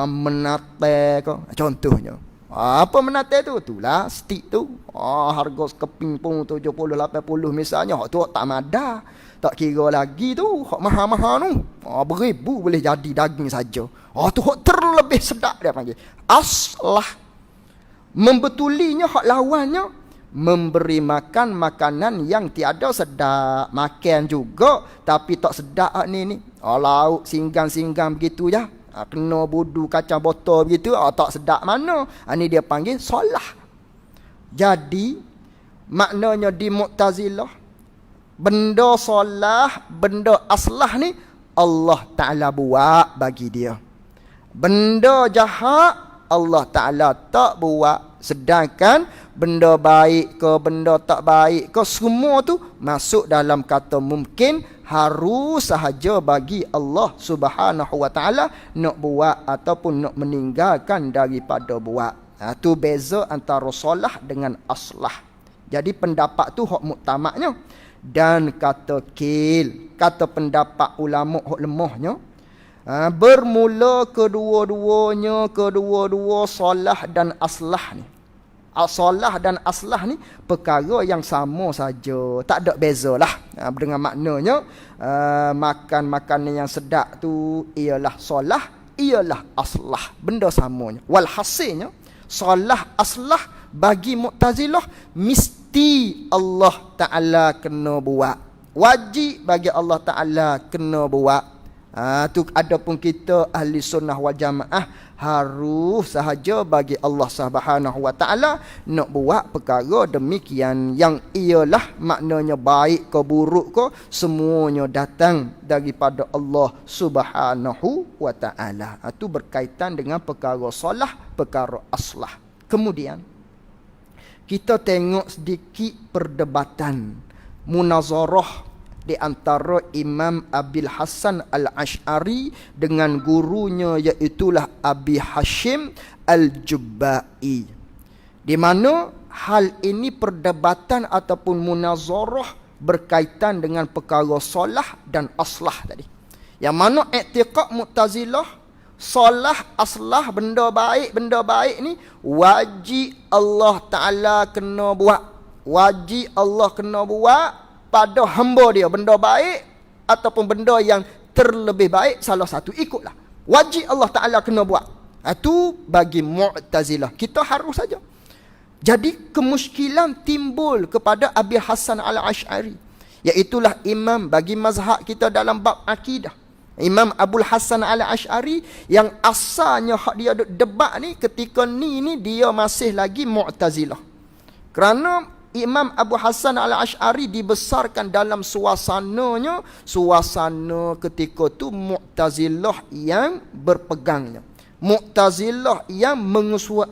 [SPEAKER 1] Menate ke, contohnya. Apa menate tu? Itulah stik tu. Harga sekeping pun 70-80 misalnya. Hak tu tak ada. Tak kira lagi tu. Hak mahal-mahal tu. Beribu boleh jadi daging saja. Tu hak terlebih sedap dia panggil. Aslah. Membetulinya hak lawannya, memberi makan makanan yang tiada sedap. Makan juga tapi tak sedap ni. Lauk singgang-singgang begitu ya. kena budu kacang botol begitu, tak sedap mana. Ni dia panggil solah. Jadi maknanya di Mu'tazilah, benda solah, benda aslah ni Allah Ta'ala buat bagi dia. Benda jahat Allah Ta'ala tak buat. Sedangkan benda baik ke benda tak baik ke, semua tu masuk dalam kata mungkin, harus sahaja bagi Allah Subhanahu Wa Ta'ala nak buat ataupun nak meninggalkan daripada buat. Tu beza antara solah dengan aslah. Jadi pendapat tu hak muktamadnya. Dan kata kil, kata pendapat ulama hak lemahnya, bermula kedua-duanya, kedua-dua solah dan aslah ni. Solah dan aslah ni perkara yang sama saja, tak ada beza lah. Dengan maknanya makan makanan yang sedap tu ialah solah, ialah aslah, benda samanya. Walhasilnya solah aslah bagi Mu'tazilah mesti Allah Ta'ala kena buat, wajib bagi Allah Ta'ala kena buat. Tu adapun kita ahli sunnah wal jamaah harus sahaja bagi Allah Subhanahu Wa Ta'ala nak buat perkara demikian, yang ialah maknanya baik ke buruk ke semuanya datang daripada Allah Subhanahu Wa Ta'ala. Tu berkaitan dengan perkara solah, perkara aslah. Kemudian kita tengok sedikit perdebatan munazarah di antara Imam Abil Hasan Al-Ash'ari dengan gurunya, iaitulah Abi Hashim Al-Jubba'i. Di mana hal ini perdebatan ataupun munazarah berkaitan dengan perkara solah dan aslah tadi. Yang mana i'tiqad Mu'tazilah, solah, aslah, benda baik ni wajib Allah Ta'ala kena buat. Wajib Allah kena buat pada hamba dia, benda baik ataupun benda yang terlebih baik, salah satu ikutlah. Wajib Allah Ta'ala kena buat. Itu bagi Mu'tazilah. Kita harus saja. Jadi kemusykilan timbul kepada Abi Hasan Al-Ash'ari, iaitulah imam bagi mazhab kita dalam bab akidah. Imam Abul Hasan Al-Ash'ari yang asalnya hak dia debat ni ketika ni dia masih lagi Mu'tazilah. Kerana Imam Abu Hasan Al-Ash'ari dibesarkan dalam suasananya, suasana ketika tu Mu'tazilah yang berpegangnya, Mu'tazilah yang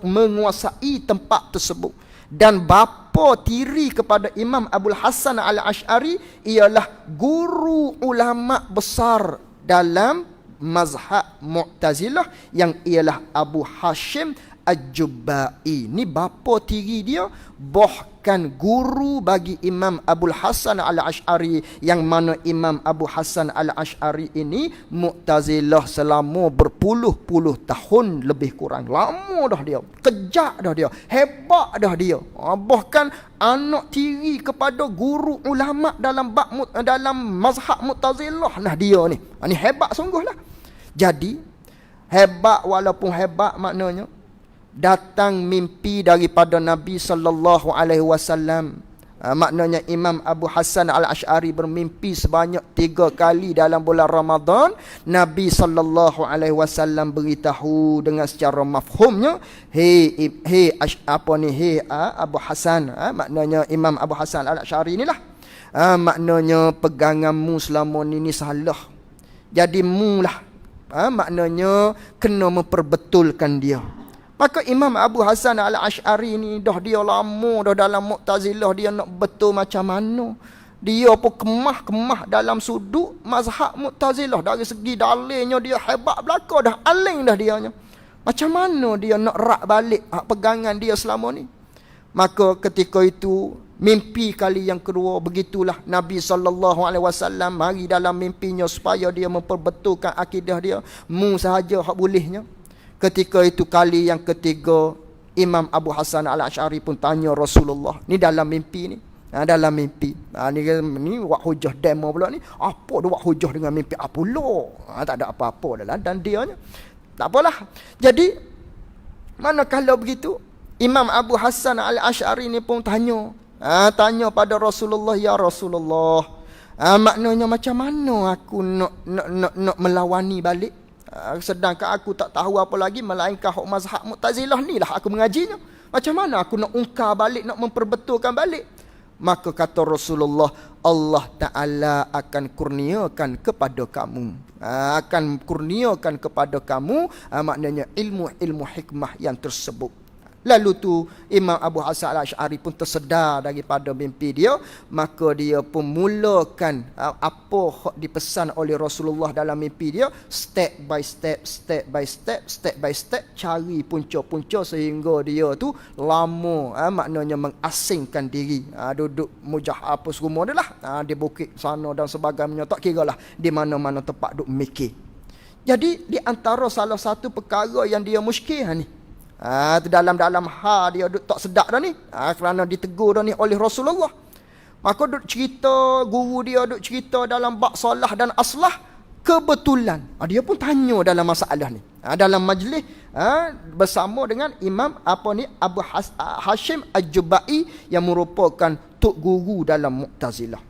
[SPEAKER 1] menguasai tempat tersebut. Dan bapa tiri kepada Imam Abul Hasan Al-Ash'ari ialah guru ulama besar dalam mazhab Mu'tazilah yang ialah Abu Hashim Al-Jubba'i. Ni bapa tiri dia, bahkan guru bagi Imam Abul Hasan Al-Ash'ari, yang mana Imam Abu Hasan Al-Ash'ari ini Mu'tazilah selama berpuluh-puluh tahun lebih kurang. Lama dah dia, kejak dah dia, hebat dah dia. Bahkan anak tiri kepada guru ulama dalam mazhab Mu'tazilah lah dia ni. Ni hebat sungguh lah. Jadi hebat, walaupun hebat maknanya datang mimpi daripada Nabi sallallahu alaihi wasallam. Maknanya Imam Abu Hasan Al-Ash'ari bermimpi sebanyak 3 kali dalam bulan Ramadan. Nabi sallallahu alaihi wasallam beritahu dengan secara mafhumnya, Abu Hasan, maknanya Imam Abu Hasan Al-Ash'ari inilah, maknanya peganganmu selama ni salah. Jadi mulah, maknanya kena memperbetulkan dia. Maka Imam Abu Hasan Al-Ash'ari ni dah dia lama dah dalam Mu'tazilah, dia nak betul macam mana. Dia pun kemah dalam sudut mazhab Mu'tazilah. Dari segi dalilnya dia hebat belaka, dah aling dah dianya. Macam mana dia nak rak balik pegangan dia selama ni. Maka ketika itu mimpi kali yang kedua, begitulah Nabi SAW mari dalam mimpinya supaya dia memperbetulkan akidah dia. Mu sahaja hak bolehnya. Ketika itu kali yang ketiga, Imam Abu Hasan Al-Ash'ari pun tanya Rasulullah. Ni dalam mimpi ni. Dalam mimpi. Ni buat hujah demo pula ni. Apa dia buat hujah dengan mimpi? Apa pula? Tak ada apa-apa dalam dan dia ni. Tak apalah. Jadi, manakala begitu, Imam Abu Hasan Al-Ash'ari ni pun tanya. Tanya pada Rasulullah, ya Rasulullah, maknanya macam mana aku nak melawani balik? Sedangkan aku tak tahu apa lagi melainkan hak mazhab Mu'tazilah ni lah aku mengajinya. Macam mana aku nak ungkar balik, nak memperbetulkan balik? Maka kata Rasulullah, Allah Ta'ala akan kurniakan kepada kamu. Akan kurniakan kepada kamu, maknanya ilmu-ilmu hikmah yang tersebut. Lalu tu Imam Abu Hasan Al-Asy'ari pun tersedar daripada mimpi dia, maka dia pun mulakan apa yang dipesan oleh Rasulullah dalam mimpi dia, step by step, cari punca-punca sehingga dia tu lama maknanya mengasingkan diri, duduk mujah apa semua dia lah, di bukit sana dan sebagainya, tak kira lah di mana-mana tempat duduk mikir. Jadi di antara salah satu perkara yang dia muskil ni, dalam dia duk tak sedap dah ni, kerana ditegur dah ni oleh Rasulullah. Maka duk cerita, guru dia duk cerita dalam bab solah dan aslah. Kebetulan dia pun tanya dalam masalah ni, dalam majlis bersama dengan Imam Abu Hashim Al-Jubai yang merupakan tok guru dalam Mu'tazilah.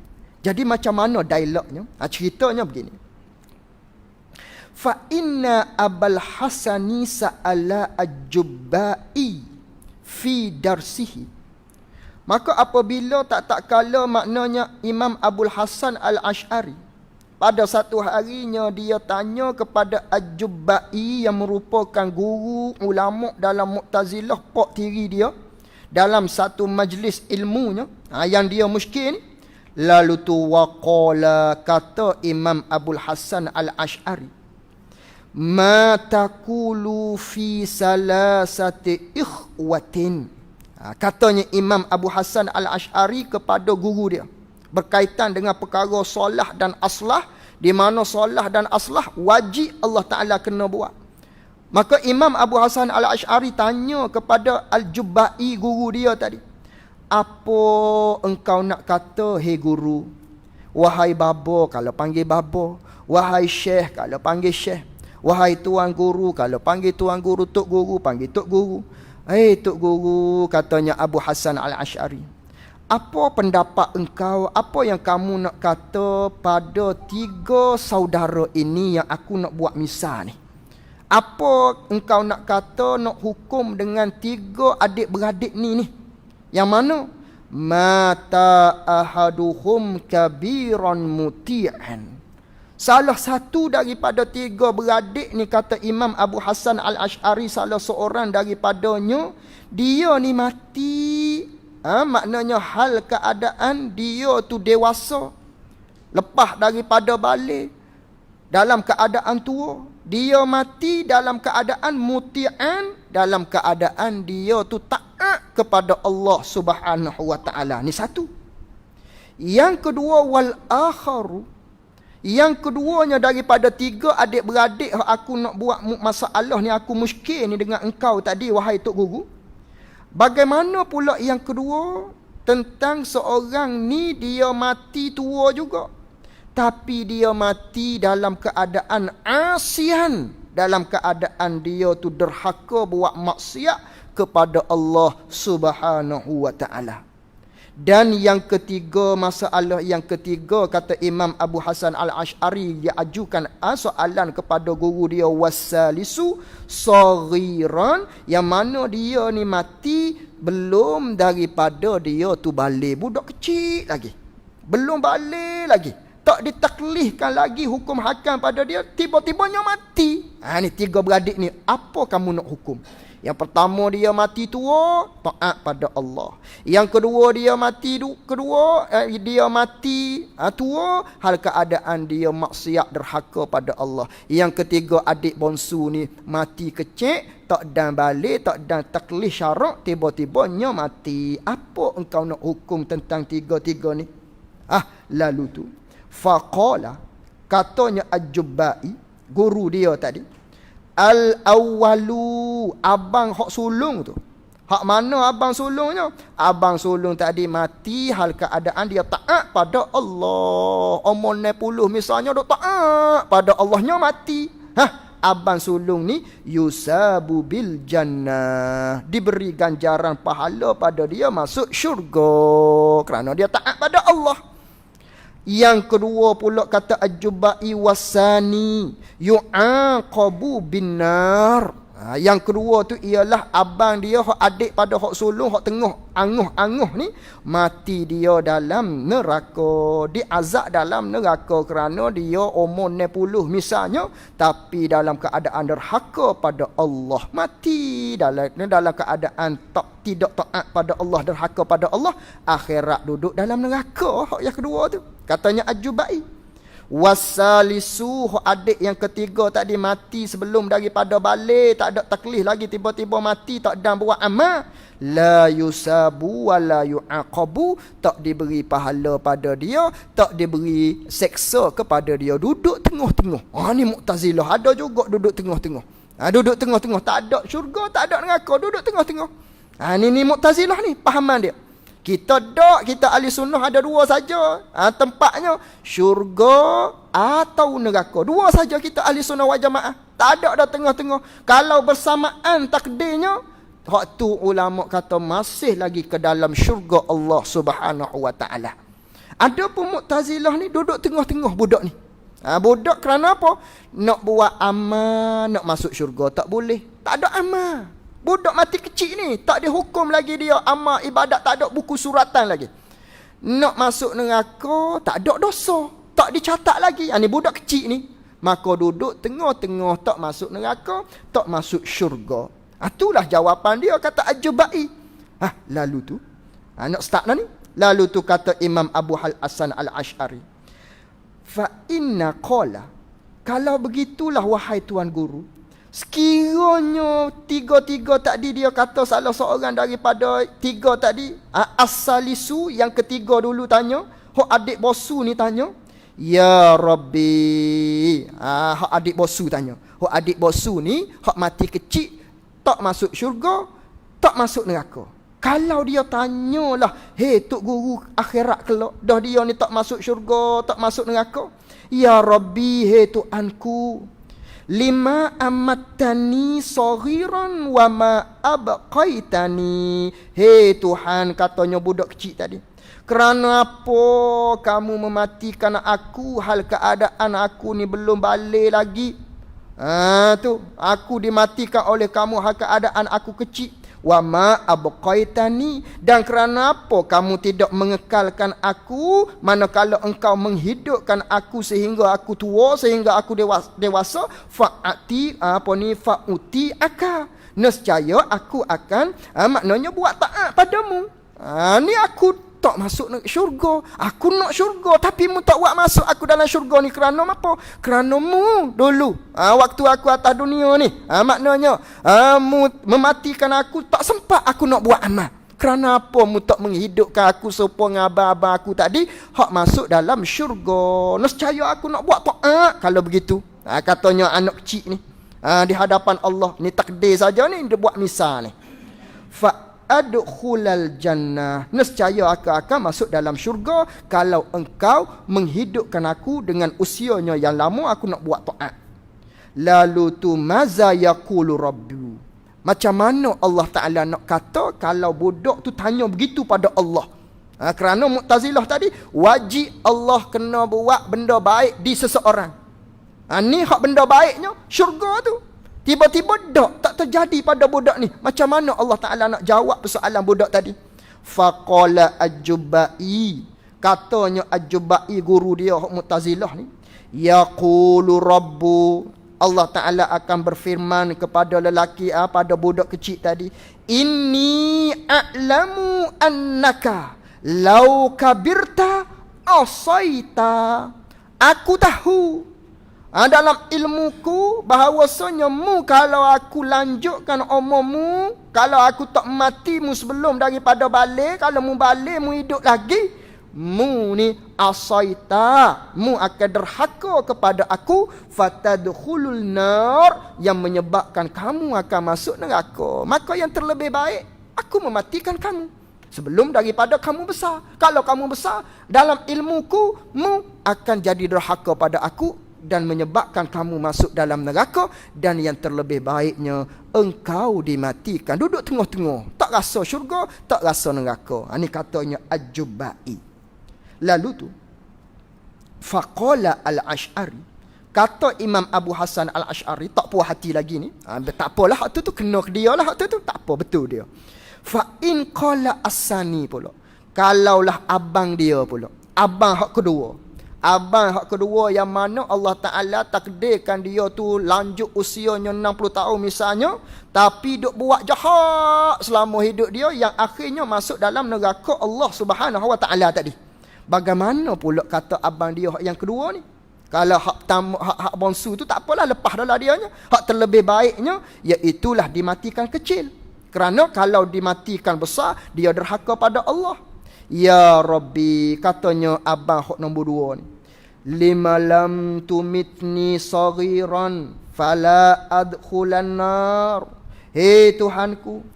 [SPEAKER 1] Jadi macam mana dialognya? Ceritanya begini. Fa inna Abul Hasani sa'ala Al-Jubai fi darsihi. Maka apabila tak kala maknanya Imam Abul Hasan Al-Asy'ari, pada satu harinya dia tanya kepada Al-Jubai yang merupakan guru ulama dalam Mu'tazilah, pak tiri dia, dalam satu majlis ilmunya yang dia muskil ni. Lalu tu waqala, kata Imam Abul Hasan Al-Asy'ari, ma taqulu fi salasati ikhwatin. Katanya Imam Abu Hasan Al-Asy'ari kepada guru dia berkaitan dengan perkara solah dan aslah, di mana solah dan aslah wajib Allah Ta'ala kena buat. Maka Imam Abu Hasan Al-Asy'ari tanya kepada Al-Jubai, guru dia tadi, apa engkau nak kata, hei guru? Wahai babo kalau panggil babo, wahai syekh kalau panggil syekh, wahai tuan guru kalau panggil tuan guru, tok guru panggil tok guru. Tok guru, katanya Abu Hasan Al-Asy'ari, apa pendapat engkau, apa yang kamu nak kata pada tiga saudara ini yang aku nak buat misal ni? Apa engkau nak kata, nak hukum dengan tiga adik-beradik ni? Yang mana? Mata ahaduhum kabiran muti'an. Salah satu daripada tiga beradik ni, kata Imam Abu Hasan Al-Asy'ari, salah seorang daripadanya, dia ni mati, maknanya hal keadaan dia tu dewasa, lepas daripada balik, dalam keadaan tua. Dia mati dalam keadaan muti'an, dalam keadaan dia tu taat kepada Allah Subhanahu wa Ta'ala. Ni satu. Yang kedua, wal akharu, yang keduanya daripada tiga adik-beradik aku nak buat masalah ni, aku muskil ni dengan engkau tadi, wahai tok guru. Bagaimana pula yang kedua tentang seorang ni, dia mati tua juga, tapi dia mati dalam keadaan asian, dalam keadaan dia tu derhaka buat maksiat kepada Allah Subhanahu wa Ta'ala. Dan yang ketiga, masalah yang ketiga, kata Imam Abu Hasan Al-Asy'ari, dia ajukan soalan kepada guru dia, wasalisu saghiran, yang mana dia ni mati belum daripada dia tu balik, budak kecil lagi, belum balik lagi, tak ditaklihkan lagi hukum hakam pada dia, tiba-tibanya mati. Ni tiga beradik ni, apa kamu nak hukum? Yang pertama, dia mati tua, taat pada Allah. Yang kedua, dia mati tua, hal keadaan dia maksiat derhaka pada Allah. Yang ketiga, adik bonsu ni mati kecil, tak dan balik, tak dan taklih syarak, tiba-tibanya mati. Apa engkau nak hukum tentang tiga-tiga ni? Lalu tu faqala, katanya Al-Jubai, guru dia tadi, al-awwalu, abang hak sulung tu. Hak mana abang sulungnya? Abang sulung tadi mati hal keadaan dia taat pada Allah. Umur 60 misalnya, dok taat pada Allahnya, mati. Abang sulung ni yusabu bil jannah, diberi ganjaran pahala pada dia masuk syurga kerana dia taat pada Allah. Yang kedua pula kata Al-Jubai wasani yu'aqabu binar. Yang kedua tu ialah abang dia, hak adik pada hak sulung, hak tengah anguh-anguh ni, mati dia dalam neraka, diazab dalam neraka kerana dia umur 60 misalnya, tapi dalam keadaan derhaka pada Allah, mati dalam keadaan tidak taat pada Allah, derhaka pada Allah, akhirat duduk dalam neraka. Hak yang kedua tu katanya Al-Jubai. Wasalisu, adik yang ketiga tadi mati sebelum daripada balik, tak ada taklif lagi, tiba-tiba mati, tak ada buat amal, la yusabu wa la yu'aqabu, tak diberi pahala pada dia, tak diberi seksa kepada dia, duduk tengah-tengah. Ni Mu'tazilah ada juga duduk tengah-tengah. Duduk tengah-tengah, tak ada syurga, tak ada neraka, duduk tengah-tengah. Ni Mu'tazilah ni pahaman dia. Kita ahli sunnah ada dua saja tempatnya, syurga atau neraka. Dua saja kita ahli sunnah wal jamaah. Tak ada dah tengah-tengah. Kalau bersamaan takdirnya, waktu ulama kata masih lagi ke dalam syurga Allah Subhanahu wa taala. Ada pun Mu'tazilah ni duduk tengah-tengah budak ni. Budak kerana apa? Nak buat amal, nak masuk syurga tak boleh. Tak ada amal. Budak mati kecil ni tak dihukum lagi dia amal ibadat, tak ada buku suratan lagi. Nak masuk neraka tak ada dosa, tak dicatat lagi. Ni budak kecil ni. Maka duduk tengah-tengah, tak masuk neraka, tak masuk syurga. Itulah jawapan dia kata Al-Jubai. Lalu tu nak start dah ni. Lalu tu kata Imam Abu Hasan Al-Ash'ari, fa inna qala, kalau begitulah wahai tuan guru, sekiranya tiga-tiga tadi dia kata salah seorang daripada tiga tadi, as-salisu yang ketiga dulu tanya, hak adik bosu ni tanya, ya Rabbi, hak adik bosu tanya, hak adik bosu ni hak mati kecil, tak masuk syurga, tak masuk neraka. Kalau dia tanyalah, Tok Guru, akhirat kelak dah dia ni tak masuk syurga, tak masuk neraka, ya Rabbi, Tuhanku, lima amatani saghiran wa ma abqaitani. Tuhan, katanya budak kecil tadi, kerana apa kamu mematikan aku hal keadaan aku ni belum balik lagi? Tu aku dimatikan oleh kamu hal keadaan aku kecil. Wa ma abqaitani, dan kerana apa kamu tidak mengekalkan aku manakala engkau menghidupkan aku sehingga aku tua, sehingga aku dewasa. Fa'ati fa'uti aka, nescaya aku akan maknanya buat taat padamu. Ni aku tak masuk syurga, aku nak syurga, tapi mu tak buat masuk aku dalam syurga ni kerana apa? Kerana mu dulu waktu aku atas dunia ni, maknanya mu mematikan aku, tak sempat aku nak buat amal. Kerana apa mu tak menghidupkan aku supaya abang-abang aku tadi hak masuk dalam syurga? Nescaya aku nak buat taat kalau begitu. Katanya anak kecil ni di hadapan Allah ni, takdir saja ni dia buat misal ni. Adkhulal jannah, nescaya aku akan masuk dalam syurga kalau engkau menghidupkan aku dengan usianya yang lama aku nak buat taat. Lalu tu maza yaqulu rabbu, macam mana Allah Ta'ala nak kata kalau budak tu tanya begitu pada Allah? Kerana Mu'tazilah tadi wajib Allah kena buat benda baik di seseorang. Ni hak benda baiknya syurga tu, tiba-tiba tak terjadi pada budak ni. Macam mana Allah Ta'ala nak jawab persoalan budak tadi? Faqala Al-Jubai, katanya Al-Jubai guru dia Mu'tazilah ni, yaqulu rabbu, Allah Ta'ala akan berfirman kepada lelaki, pada budak kecil tadi, inni a'lamu annaka law kabirta asaita, aku tahu dalam ilmuku bahawasanya mu kalau aku lanjutkan umurmu, kalau aku tak matimu sebelum daripada balik, kalau mu balik mu hidup lagi, mu ni asaita, mu akan derhaka kepada aku, fatadkhulul nar, yang menyebabkan kamu akan masuk neraka. Maka yang terlebih baik aku mematikan kamu sebelum daripada kamu besar. Kalau kamu besar dalam ilmuku, mu akan jadi derhaka pada aku dan menyebabkan kamu masuk dalam neraka, dan yang terlebih baiknya engkau dimatikan, duduk tengah-tengah, tak rasa syurga, tak rasa neraka. Ini katanya Al-Jubai. Lalu tu Faqala al-Ash'ari, kata Imam Abu Hasan al-Ash'ari, tak puas hati lagi ni. Tak apalah, hak tu kena ke dia lah, hak tu tak apa, betul dia. Fa in qala as-sani pula, kalaulah abang dia pula, abang hak kedua. Abang hak kedua yang mana Allah Ta'ala takdirkan dia tu lanjut usianya 60 tahun misalnya, tapi duk buat jahat selama hidup dia, yang akhirnya masuk dalam neraka Allah Subhanahu Wa Ta'ala tadi. Bagaimana pula kata abang dia hak yang kedua ni? Kalau hak bongsu tu tak apalah, lepas dah lah dianya. Hak terlebih baiknya iaitulah dimatikan kecil. Kerana kalau dimatikan besar, dia derhaka pada Allah. Ya Rabbi, katanya abang hak nombor 2 ni, lima lam tumitni saghiran fala adkhulan nar. Hei Tuhanku,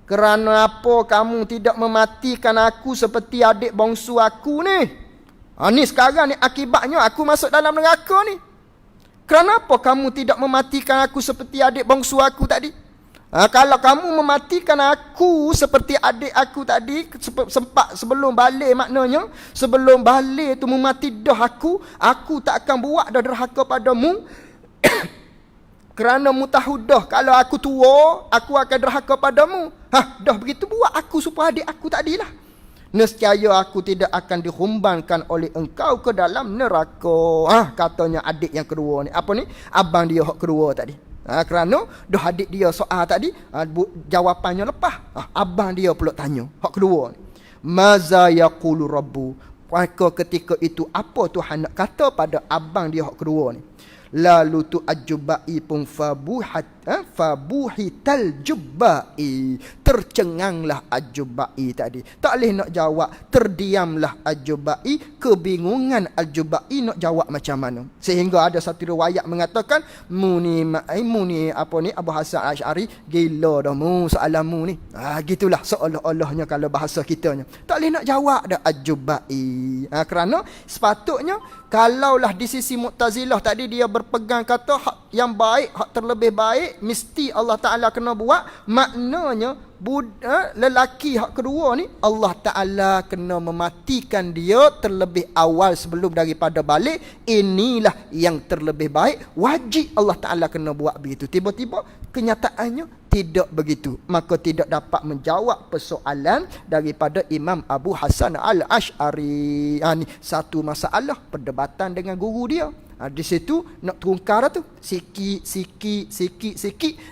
[SPEAKER 1] kerana apa kamu tidak mematikan aku seperti adik bongsu aku ni? Ni sekarang ni akibatnya aku masuk dalam neraka ni. Kerana apa kamu tidak mematikan aku seperti adik bongsu aku tadi? Kalau kamu mematikan aku seperti adik aku tadi, sempat sebelum balik, maknanya sebelum balik tu memati dah aku tak akan buat dah derhaka padamu. Kerana mu tahu dah kalau aku tua, aku akan derhaka padamu. Dah begitu buat aku supaya adik aku tadilah. Nescaya aku tidak akan dihumbankan oleh engkau ke dalam neraka. Katanya adik yang kedua ni. Apa ni? Abang dia hak kedua tadi. Kerana dah adik dia soal tadi, jawapannya lepas. Abang dia pula tanya hak kedua ni, maza yaqulu rabbu. Maka ketika itu apa Tuhan nak kata pada abang dia hak kedua ni? Lalu tu ajubai pun fabuhital jubbai, tercenganglah ajubai tadi. Tak boleh nak jawab, terdiamlah ajubai, kebingungan ajubai nak jawab macam mana. Sehingga ada satu riwayat mengatakan, muni apa ni, Abu Hasan Al-Ash'ari, gila dah mu soalanmu ni. Gitulah seolah-olahnya kalau bahasa kitanya. Tak boleh nak jawab dah ajubai. Kerana sepatutnya kalaulah di sisi Mu'tazilah tadi dia berpegang kata hak yang baik, hak terlebih baik mesti Allah Ta'ala kena buat, maknanya lelaki hak kedua ni Allah Ta'ala kena mematikan dia terlebih awal sebelum daripada balik. Inilah yang terlebih baik, wajib Allah Ta'ala kena buat begitu. Tiba-tiba kenyataannya tidak begitu, maka tidak dapat menjawab persoalan daripada Imam Abu Hasan Al-Ash'ari. Ni satu masalah perdebatan dengan guru dia. Di situ nak terungkar tu sikit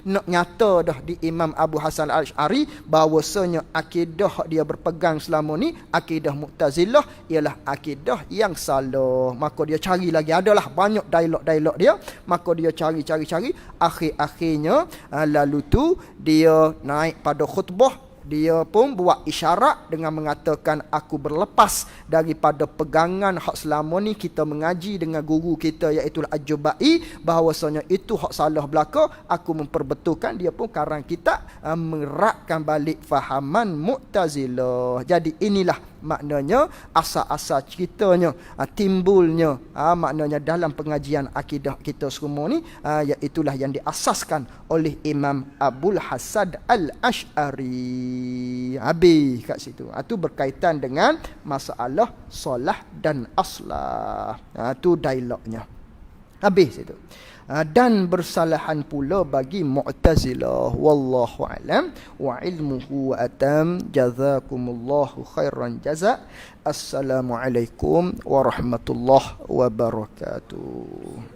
[SPEAKER 1] nak nyata dah di Imam Abu Hasan Al-Ash'ari bahawasanya akidah dia berpegang selama ni, akidah Mu'tazilah, ialah akidah yang salah. Maka dia cari lagi, adalah banyak dialog dia, maka dia cari akhir-akhirnya lalu tu dia naik pada khutbah. Dia pun buat isyarat dengan mengatakan, aku berlepas daripada pegangan hak selama ni kita mengaji dengan guru kita iaitu Al-Jubai, bahawasanya itu hak salah belaka. Aku memperbetulkan, dia pun karang kita merakkan balik fahaman Mu'tazilah. Jadi inilah maknanya asal-asal ceritanya, timbulnya maknanya dalam pengajian akidah kita semua ni, iaitulah yang diasaskan oleh Imam Abul Hasan Al-Ash'ari. Habis kat situ. Itu berkaitan dengan masalah solah dan aslah. Itu dialognya. Habis situ. Dan bersalahan pula bagi Mu'tazilah. Wallahu alam wa ilmuhu atam. Jazakumullahu khairan jazak. Assalamualaikum warahmatullahi wabarakatuh.